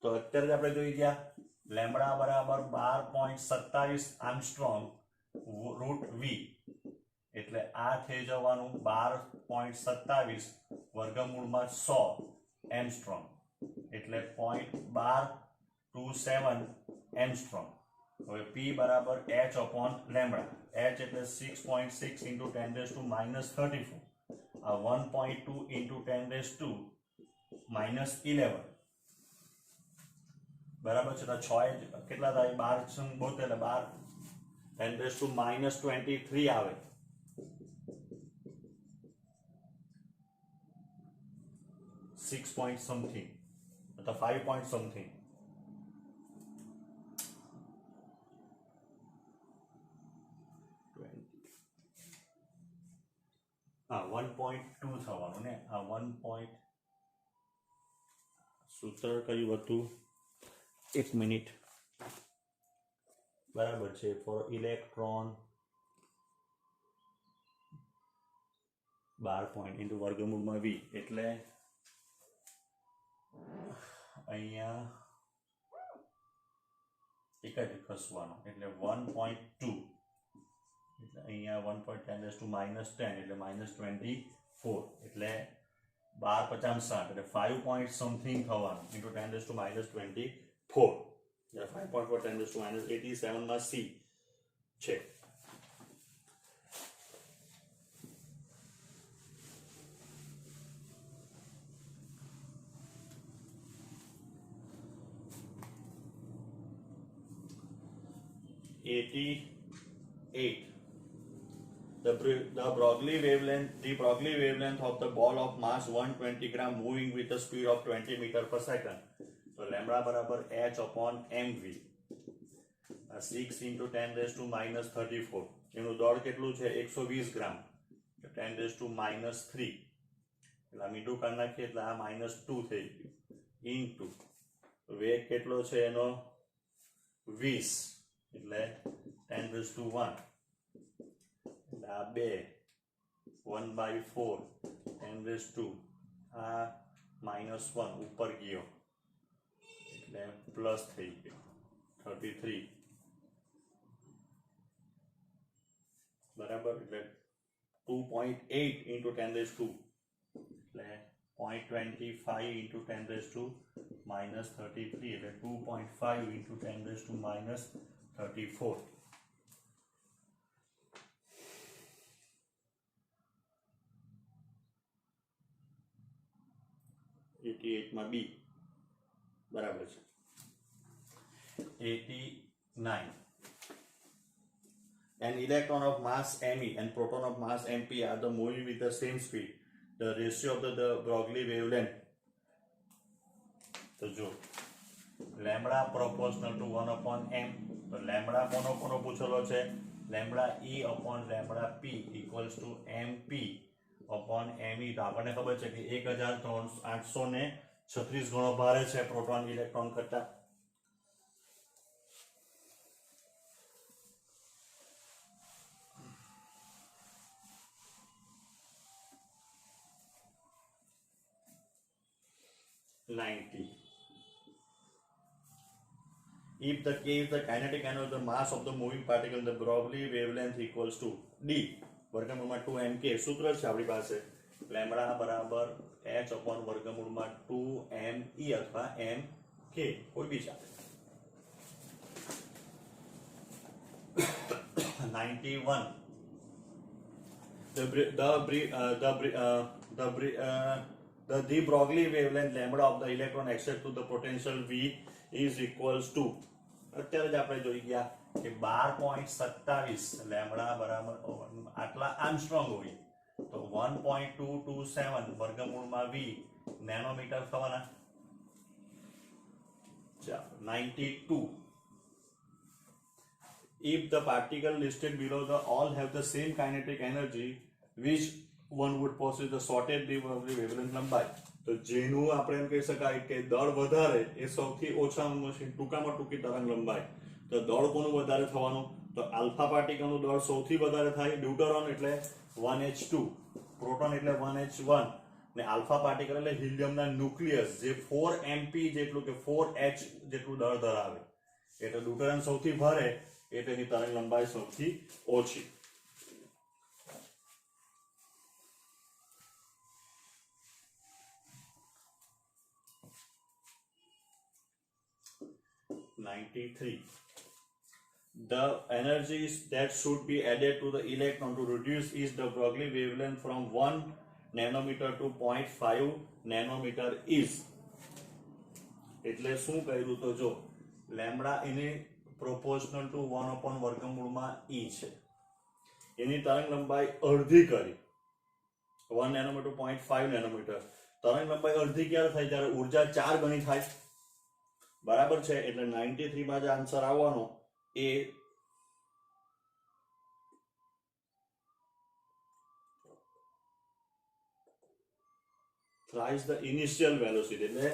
તો અત્યારે આપણે જોઈ ગયા લેમ્બડા બરાબર 12.27 આર્મસ્ટ્રોંગ રૂટ v એટલે આ થઈ જવાનું 12.27 વર્ગમૂળમાં 100 એમસ્ટ્રોંગ એટલે 0.1227 એમસ્ટ્રોંગ હવે p બરાબર h અપોન લેમ્બડા h એટલે 6.6 into 10 raised to minus 34 આ 1.2 into 10 raised to minus 11 બરાબર છે તો 6 કેટલા થાય 12 બોતેર એટલે 12 10 raised to minus 23 આવે 6 point something અથવા 5 point something हाँ 1.2 થવાનું ને આ 1. સૂત્ર કયું હતું એક મિનિટ બરાબર છે ફોર ઇલેક્ટ્રોન 12 પોઈન્ટ ઇન્ટુ વર્ગમૂળમાં v એટલે અહીંયા એક જ ખસવાનો એટલે 1.2 એટલે અહીંયા 1.10 raised to minus 10 એટલે minus 24 એટલે 12 50 60 એટલે 5 point something થવાનું into 10 raised to minus 24 એટલે 5.4 10 raised to minus 87 માં c છે The Broglie wavelength of the ball of mass 120 gram moving with a speed of 20 meter per second. So lambda बराबर h upon mv 6 into 10 raised to minus 34 એનું દળ કેટલું છે 120 ગ્રામ 10 raised to minus 3 એટલે મીઠું કાઢી નાખીએ એટલે આ minus 2 થઈ ગયું ઇન્ટુ વેગ કેટલો છે એનો 20 એટલે 10 raised to 1 એટલે આ 2 1/4 10 raised to આ -1 ઉપર ગયો એટલે પ્લસ થઈ ગયો 33 બરાબર એટલે 2.8 into 10 raised to એટલે 0.25 into 10 raised to minus 33 એટલે 2.5 into 10 raised to minus 34 88 માં b બરાબર છે 89 An electron of mass me and proton of mass mp are the moving with the same speed. The ratio of the Broglie wavelength. So જો lambda proportional to 1 upon m તો lambda કોનો પૂછેલો છે lambda e upon lambda p equals to mp upon me તો આપણને ખબર છે કે 1836 ગણો ભારે છે પ્રોટોન ઇલેક્ટ્રોન કરતા If the k is the kinetic energy of the mass of the moving particle, the Broglie wavelength equals to d વર્ગમૂળમાં 2mk સૂત્ર છે આપણી પાસે લેમ્બડા બરાબર h upon વર્ગમૂળમાં 2me અથવા mk કોઈ બી ચાલે 91 The Broglie wavelength lambda of the electron accepted to the potential V is equals to અત્યારે જ આપણે જોઈ ગયા કે 12.27 લેમ્બડા બરાબર આટલા આર્મસ્ટ્રોંગ હોય તો 1.227 વર્ગમૂળમાં v નેનોમીટર થવાના. ચાલો 92. If the particle listed below the all have the same kinetic energy, which one would possess the shortest de Broglie wavelength લંબાઈ? તો જેનું આપણે એમ કહી શકાય કે દળ વધારે એ સૌથી ઓછામાં ઓછી ટૂંકામાં ટૂંકી તરંગ લંબાઈ. તો દળ કોનું વધારે થવાનું? તો આલ્ફા પાર્ટિકલનું દળ સૌથી વધારે થાય. ડ્યુટરોન એટલે 1h2, પ્રોટોન એટલે 1h1 ને આલ્ફા પાર્ટિકલ એટલે હિલિયમના ન્યુક્લિયસ જે 4mp જેટલું કે 4h જેટલું દળ ધરાવે. એટલે ડ્યુટરોન સૌથી ભારે એટલે એની તરંગ લંબાઈ સૌથી ઓછી. The energies that should be added to the electron to reduce is the Broglie wavelength from 1 nanometer to 0.5 nanometer is. એટલે શું કર્યું તો જો લેમ્બડા એની પ્રોપોર્શનલ ટુ 1 upon વર્ગમૂળમાં e છે. એની તરંગ લંબાઈ અડધી કરી 1 નેનોમીટર 0.5 નેનોમીટર. તરંગ લંબાઈ અડધી ક્યારે થાય? જ્યારે ઉર્જા 4 ગણી થાય. બરાબર છે. એટલે 93 માં જે આન્સર આવવાનો એ thrice the initial velocity. એટલે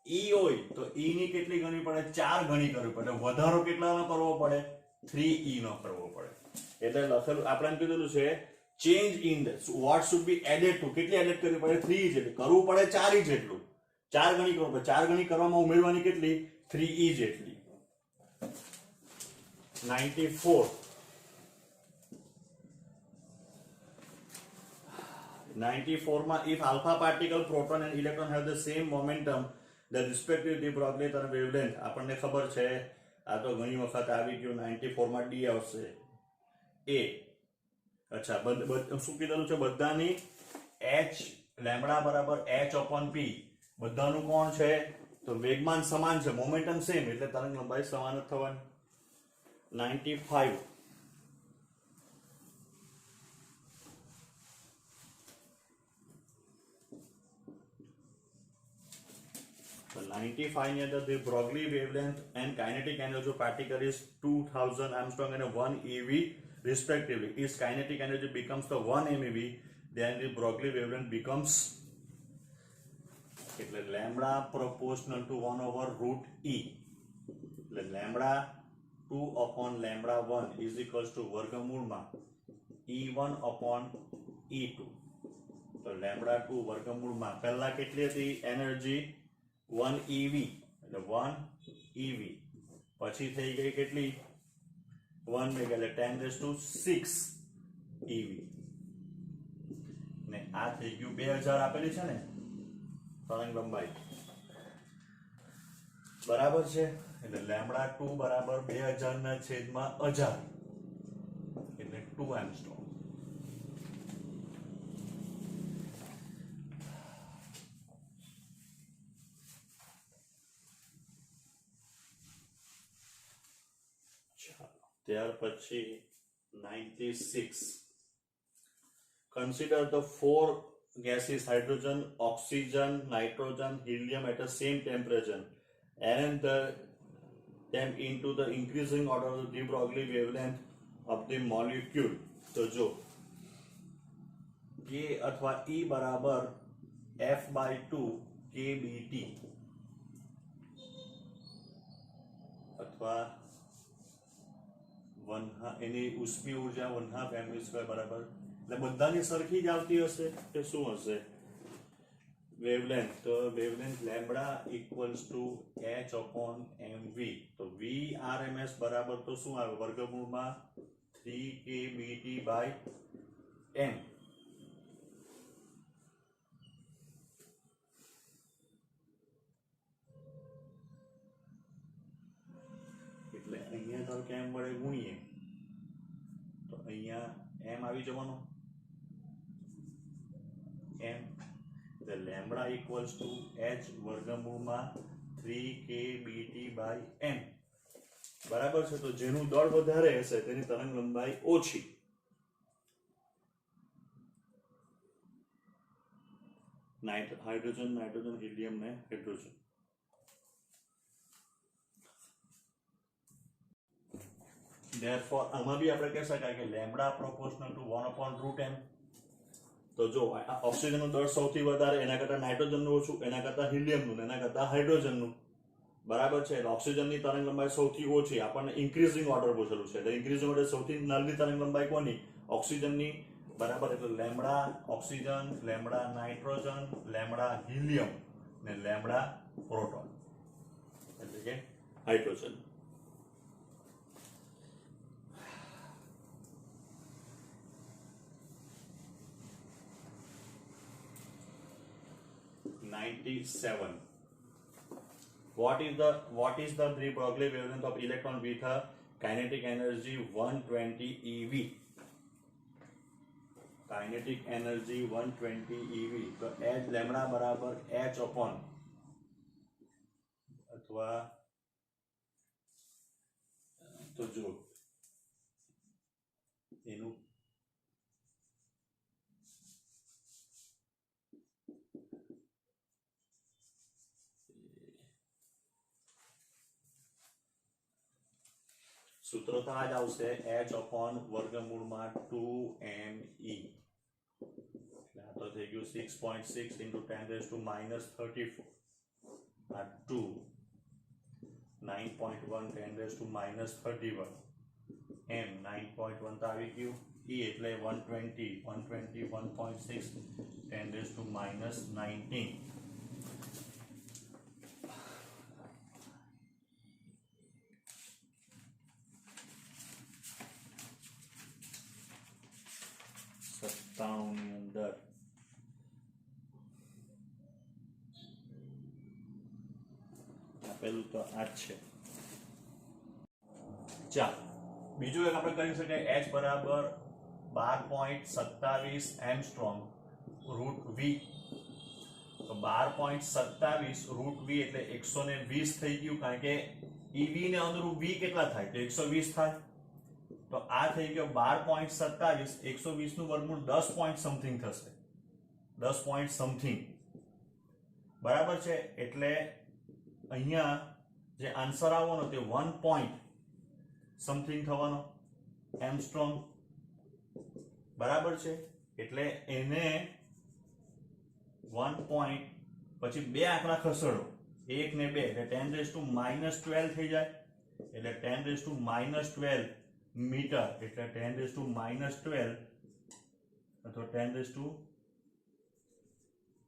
e હોય તો e ની કેટલી ગણી પડે? 4 ગણી કરવી પડે. વધારો કેટલાનો કરવો પડે? 3e નો કરવો પડે. એટલે લખેલું આપણે કીધું છે change in what should be added to. કેટલી એડેડ કરવી પડે? 3e જેટલી. કરવું પડે 4e જેટલું. 4 ગણી કરવું પડે. 4 ગણી કરવામાં ઉમેરવાની કેટલી? 3e જેટલી. 94. 94 માં if alpha particle, proton and electron have the same momentum, the respective de Broglie and wavelength. આપણને ખબર છે આ તો ઘણી વખત આવી ગયું. 94 માં d આવશે. a અચ્છા શું કીધેલું છે? બધાની h લેમ્બડા બરાબર h upon p બધાનું કોણ છે? તો વેગમાન સમાન છે, મોમેન્ટમ સેમ એટલે તરંગ લંબાઈ સમાન જ થવાની. 95. So 95 ની અંદર the Broglie wavelength and kinetic energy of particle is 2000 Armstrong and 1 eV respectively. If kinetic energy becomes the 1 MeV, then the Broglie wavelength becomes એટલે lambda proportional to 1 over root e. એટલે lambda 2 upon lambda 1 is equals to વર્ગમૂળમાં e1 upon e2. તો લેમ્બડા 2 વર્ગમૂળમાં પહેલા કેટલી હતી એનર્જી? 1 eV એટલે 1 eV. પછી થઈ ગઈ કેટલી? 1 મેગા એટલે 10⁶ eV. ને આ થઈ ગયું 2000 આપેલી છે ને તરંગ લંબાઈ. બરાબર છે. એટલે લેમ્બડા 2 બરાબર 2000 ના છેદમાં 1000 એટલે 2 એંગસ્ટ્રોમ. ત્યાર પછી 96. Consider the 4 gases hydrogen, oxygen, nitrogen, helium at the same temperature and them into the increasing order of the de Broglie wavelength of the molecule. તો જો K અથવા E બરાબર F/2 kBT અથવા એની ઉષ્મી ઉર્જા 1/2 mv² બરાબર. એટલે બધાની સરખી જ આવતી હશે કે શું હશે? વેવલેન્થ. તો wavelength lambda equals to h upon mv. તો v rms બરાબર તો શું આવે? વર્ગમૂળમાં 3kBT/m. એટલે અહીંયા ધારો કે m વડે ગુણીએ તો અહીંયા m આવી જવાનો m. The lambda equals to h વર્ગમૂળમાં 3kBT/m. બરાબર છે. તો જેનું દળ વધારે હશે તેની તરંગ લંબાઈ ઓછી. હાઇડ્રોજન, નાઇટ્રોજન, હિલિયમ ને હાઇડ્રોજન. Therefore આમાં બી આપણે કહી શકાય કે લેમ્બડા પ્રોપોર્શનલ ટુ 1/√m. તો જો ઓક્સિજનનું દળ સૌથી વધારે, એના કરતા નાઇટ્રોજનનું ઓછું, એના કરતા હિલિયમનું, એના કરતા હાઇડ્રોજનનું. બરાબર છે. ઓક્સિજનની તરંગ લંબાઈ સૌથી ઓછી. આપણને ઇન્ક્રીઝિંગ ઓર્ડર પૂછેલું છે. એટલે ઇન્ક્રીઝિંગ ઓર્ડર સૌથી નાની તરંગ લંબાઈ કોની? ઓક્સિજનની. બરાબર. એટલે lambda oxygen, lambda nitrogen, lambda helium ને લેમ્બડા પ્રોટોન એટલે કે hydrogen. What is the de Broglie wavelength of electron with a kinetic energy 120 eV? Kinetic energy 120 eV. તો h લેમ્બડા બરાબર h upon અથવા તો જો એનું સૂત્ર તો આ જ આવશે h upon વર્ગમૂળમાં 2me. એટલે આ તો થઈ ગયું 6.6 into 10⁻⁻34. આ 2 9.1 10⁻⁻31 m 9.1 તો આવી ગયું. e એટલે 120 121.6 10⁻⁻19. ની અંદર આપેલું તો આ જ છે. ચાલો બીજું એક આપણે કરી શકીએ h બરાબર 12.27 એંગસ્ટ્રોમ રૂટ v. તો 12.27 રૂટ v એટલે 120 થઈ ગયું. કારણ કે ev ને અનુરૂપ v કેટલા થાય? તો 120 થાય. તો આ થઈ ગયો 12.27. 120 નું વર્ગમૂળ 10 પોઈન્ટ સમથિંગ થશે. 10 પોઈન્ટ સમથિંગ. બરાબર છે. એટલે અહીંયા જે આન્સર આવવાનો તે 1 પોઈન્ટ સમથિંગ થવાનો એંગસ્ટ્રોમ. બરાબર છે. એટલે એને 1 પોઈન્ટ પછી બે આંકડા ખસેડો, 1 ને 2 એટલે 10⁻12 થઈ જાય. એટલે 10⁻12 મીટર એટલે 10⁻12 અથવા 10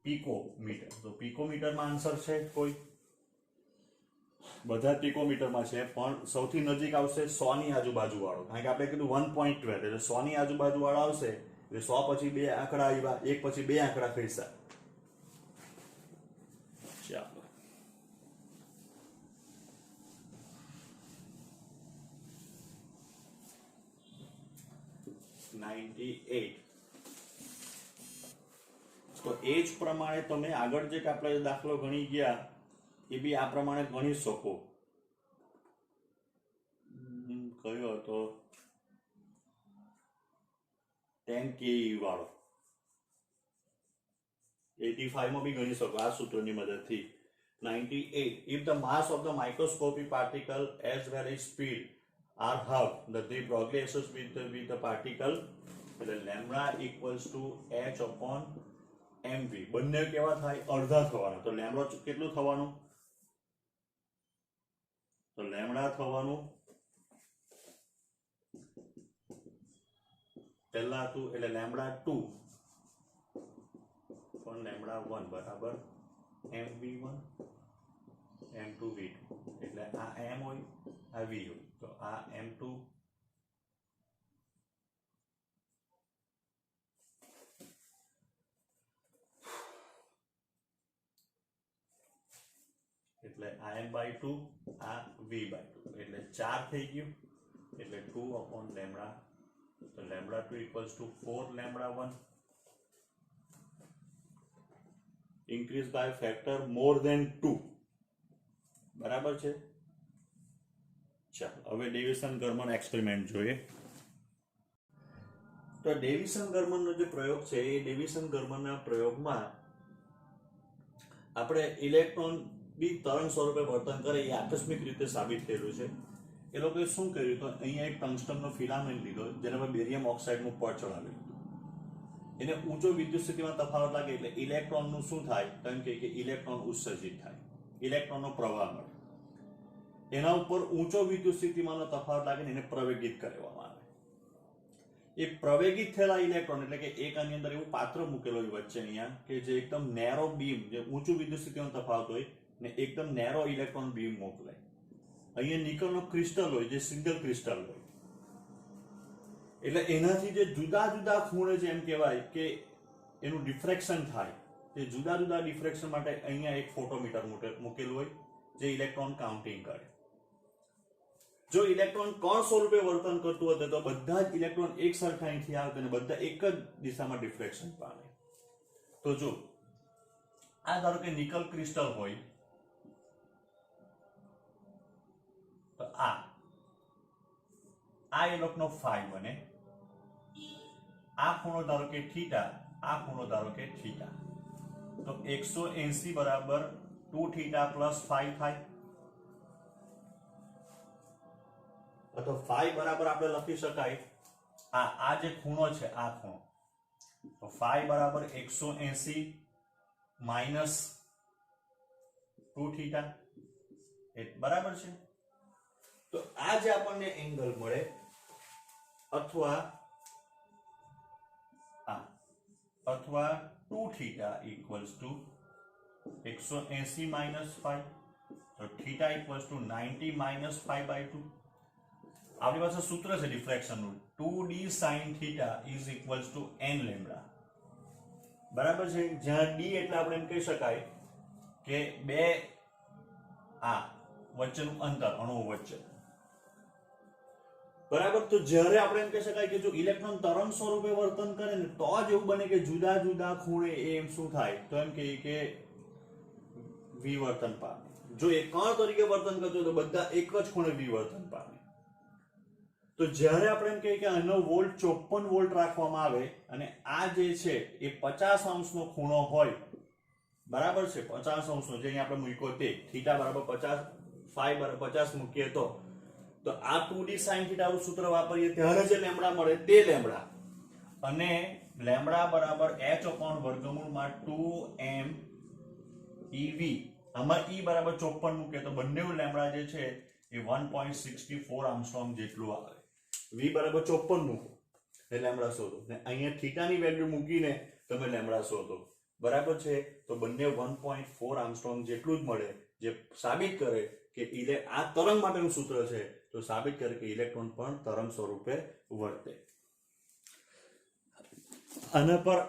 પિકોમીટર. તો પિકોમીટરમાં આન્સર છે કોઈ? બધા પિકોમીટરમાં છે, પણ સૌથી નજીક આવશે 100 ની આજુબાજુ વાળો. કારણ કે આપણે કીધું 1.12 એટલે 100 ની આજુબાજુ વાળો આવશે. એટલે 100 પછી બે આંકડા આવ્યા, એક પછી બે આંકડા ખસ્યા. ચાલો 98. તો એ જ પ્રમાણે તમે આગળ જે આપણે દાખલો ગણી ગયા એ બી આ પ્રમાણે ગણી શકો. કયો હતો? 10 ke વાળો 85 માં બી ગણી શકો આ સૂત્રની મદદથી. 98. If the mass of the microscopic particle as well as speed are half, the de Broglie axis with the particle, એટલે lambda equals to h upon mv. બંને કેવા થાય? અડધા થવાના. તો લેમ્બડા કેટલું થવાનું? તો લેમ્બડા થવાનું પહેલા હતું એટલે લેમ્બડા 2 પણ લેમ્બડા 1 બરાબર mv1 m2v2. એટલે આ m હોય, આ v હોય. તો આ m2 એટલે આ m/2 આ v/2 એટલે 4 થઈ ગયું. એટલે 2 upon લેમ્બડા. તો lambda 2 equals to 4 lambda 1. increase by factor more than 2. બરાબર છે. ચાલો હવે ડેવિસન ગર્મન એક્સપેરિમેન્ટ જોઈએ. તો ડેવિસન ગર્મનનો જે પ્રયોગ છે એ ડેવિસન ગર્મનના પ્રયોગમાં આપણે ઇલેક્ટ્રોન બી તરંગ સ્વરૂપે વર્તન કરે એ આકસ્મિક રીતે સાબિત થયેલું છે. એ લોકોએ શું કર્યું તો અહીંયા એક ટંગસ્ટનનો ફિલામેન્ટ લીધો જેના પર બેરિયમ ઓક્સાઇડનું પડ ચડાવેલું. એને ઊંચો વિદ્યુત સ્થિતિમાં તફાવત લાગે એટલે ઇલેક્ટ્રોનનું શું થાય તો એમ કે ઇલેક્ટ્રોન ઉત્સર્જિત થાય, ઇલેક્ટ્રોનનો પ્રવાહ મળે. એના ઉપર ઊંચો વિદ્યુત સ્થિતિમાંનો તફાવત લાગે એને પ્રવેગિત કરવામાં આવે. એ પ્રવેગિત થયેલા ઇલેક્ટ્રોન એટલે કે એક આની અંદર એવું પાત્ર મૂકેલો હોય વચ્ચે અહીંયા કે જે એકદમ નેરો બીમ, જે ઊંચું વિદ્યુત સ્થિતિનો તફાવત હોય ને એકદમ નેરો ઇલેક્ટ્રોન બીમ મોકલે. અહીંયા નિકલનો ક્રિસ્ટલ હોય જે સિંગલ ક્રિસ્ટલ હોય એટલે એનાથી જે જુદા જુદા ખૂણે છે એમ કહેવાય કે એનું ડિફ્રેક્શન થાય. તે જુદા જુદા ડિફ્રેક્શન માટે અહીંયા એક ફોટોમીટર મૂકેલું હોય જે ઇલેક્ટ્રોન કાઉન્ટિંગ કરે. જો ઇલેક્ટ્રોન કણ સ્વરૂપે વર્તન કરતું હતું તો બધા જ ઇલેક્ટ્રોન એક સરખાઈથી આવે અને બધા એક જ દિશામાં ડિફ્રેક્શન પામે. તો જો આ ધારો કે નિકલ ક્રિસ્ટલ હોય તો આ ઇલેક્ટ્રોન ફાઈ બને. આ ખૂણો ધારો કે થીટા, આ ખૂણો ધારો કે થીટા. તો 180 બરાબર 2 થીટા પ્લસ 5 થાય. તો ફાઈ બરાબર આપણે લખી શકાય આ જે ખૂણો છે આ ખૂણો, તો ફાઈ બરાબર 180 માઇનસ 2 થીટા બરાબર છે. તો આ જે આપણને એંગલ મળે અથવા 2 થીટા ઇક્વલ્સ ટુ 180 માઇનસ 5, તો થીટા ઇક્વલ્સ ટુ 90 માઇનસ 5/2. આપણી પાસે સૂત્ર છે ડિફ્રેક્શનનું 2d sin theta is equals to n lambda. બરાબર છે. જ્યાં d એટલે આપણે એમ કહી શકાય કે બે વચ્ચેનું અંતર અણુઓ વચ્ચે. બરાબર. તો જ્યારે આપણે એમ કહી શકાય કે જો ઇલેક્ટ્રોન તરંગ સ્વરૂપે વર્તન કરે ને તો જ એવું બને કે જુદા જુદા ખૂણે એમ શું થાય તો એમ કે વિવર્તન પામે. જો એ કણ તરીકે વર્તન કરતો હોય તો બધા એક જ ખૂણે વિવર્તન પામે. તો જ્યારે આપણે એમ કહીએ કે આનો વોલ્ટ 54 વોલ્ટ રાખવામાં આવે અને આ જે છે એ 50 અંશનો ખૂણો હોય, બરાબર છે, 50 અંશનો જે અહીંયા આપણે મૂક્યો તે થીટા બરાબર 50, ફાઈ બરાબર 50 મૂકીએ તો આ 2d sin થીટા નું સૂત્ર વાપરીએ ત્યારે જે લેમ્બડા મળે તે લેમ્બડા અને લેમ્બડા બરાબર h/વર્ગમૂળમાં 2m ev. આમાં e બરાબર 54 મૂકે તો બંને લેમ્બડા જે છે એ 1.64 આર્મસ્ટ્રોંગ જેટલું આવે. v બરાબર 54 મૂકો એટલે લેમ્બડા શોધો ને અહીંયા થીટાની વેલ્યુ મૂકીને તમે લેમ્બડા શોધો. બરાબર છે. તો બંને 1.4 આર્મસ્ટ્રોંગ જેટલું જ મળે, જે સાબિત કરે કે આ તરંગ માટેનું સૂત્ર છે તો સાબિત કરે કે ઇલેક્ટ્રોન પણ તરંગ સ્વરૂપે વર્તે. આના પર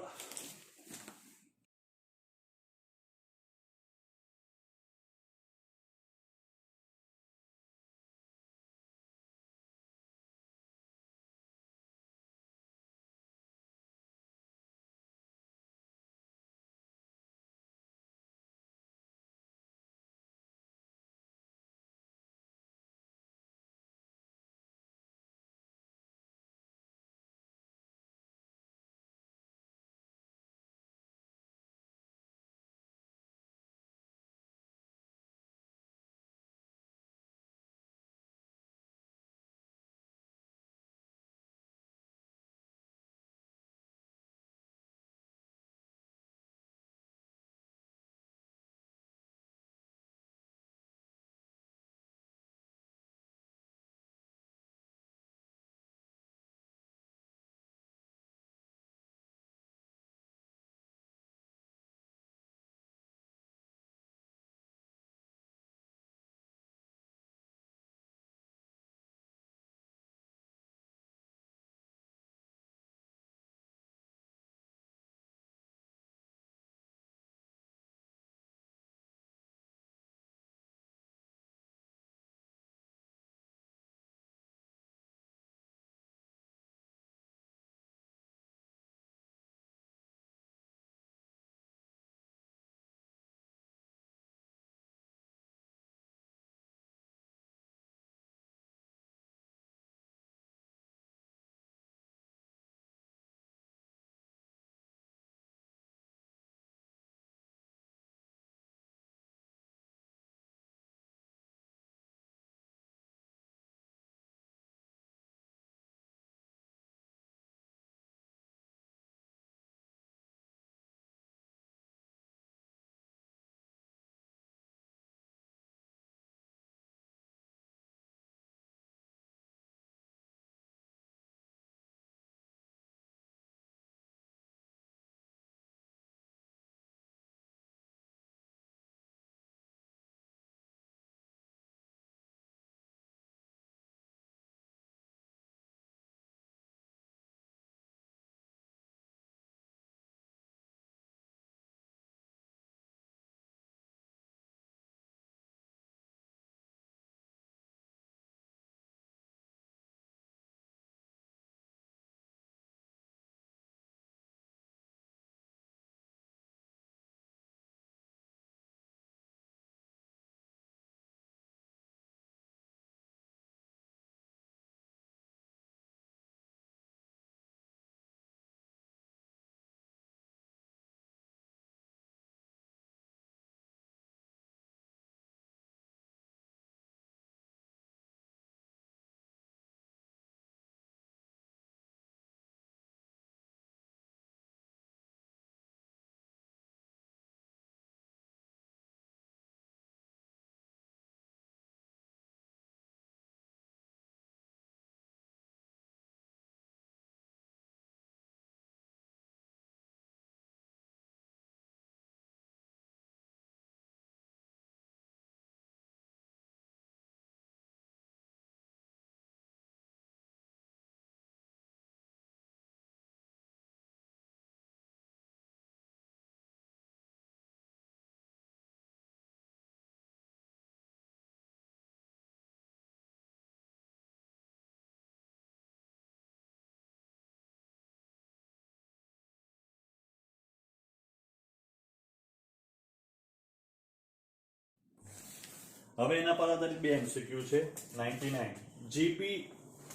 હવે એના પર આધારિત બે MCQ છે 99 GP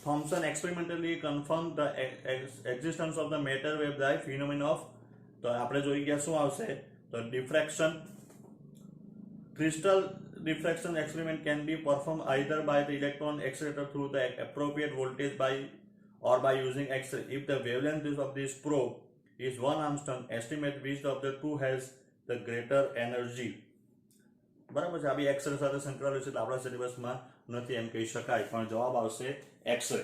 Thomson experimentally confirmed the existence of the matter wave by phenomenon of તો આપણે જોઈ ગયા શું આવશે તો diffraction crystal diffraction experiment can be performed either by the electron accelerator through the appropriate voltage or by using X-ray. If the wavelength of this probe is 1 Armstrong, estimate which of the two has the greater energy. બરાબર છે. આ બી એક્સરે સાથે સંકળાયેલું છે એટલે આપણા સિલેબસમાં નથી એમ કહી શકાય, પણ જવાબ આવશે એક્સરે.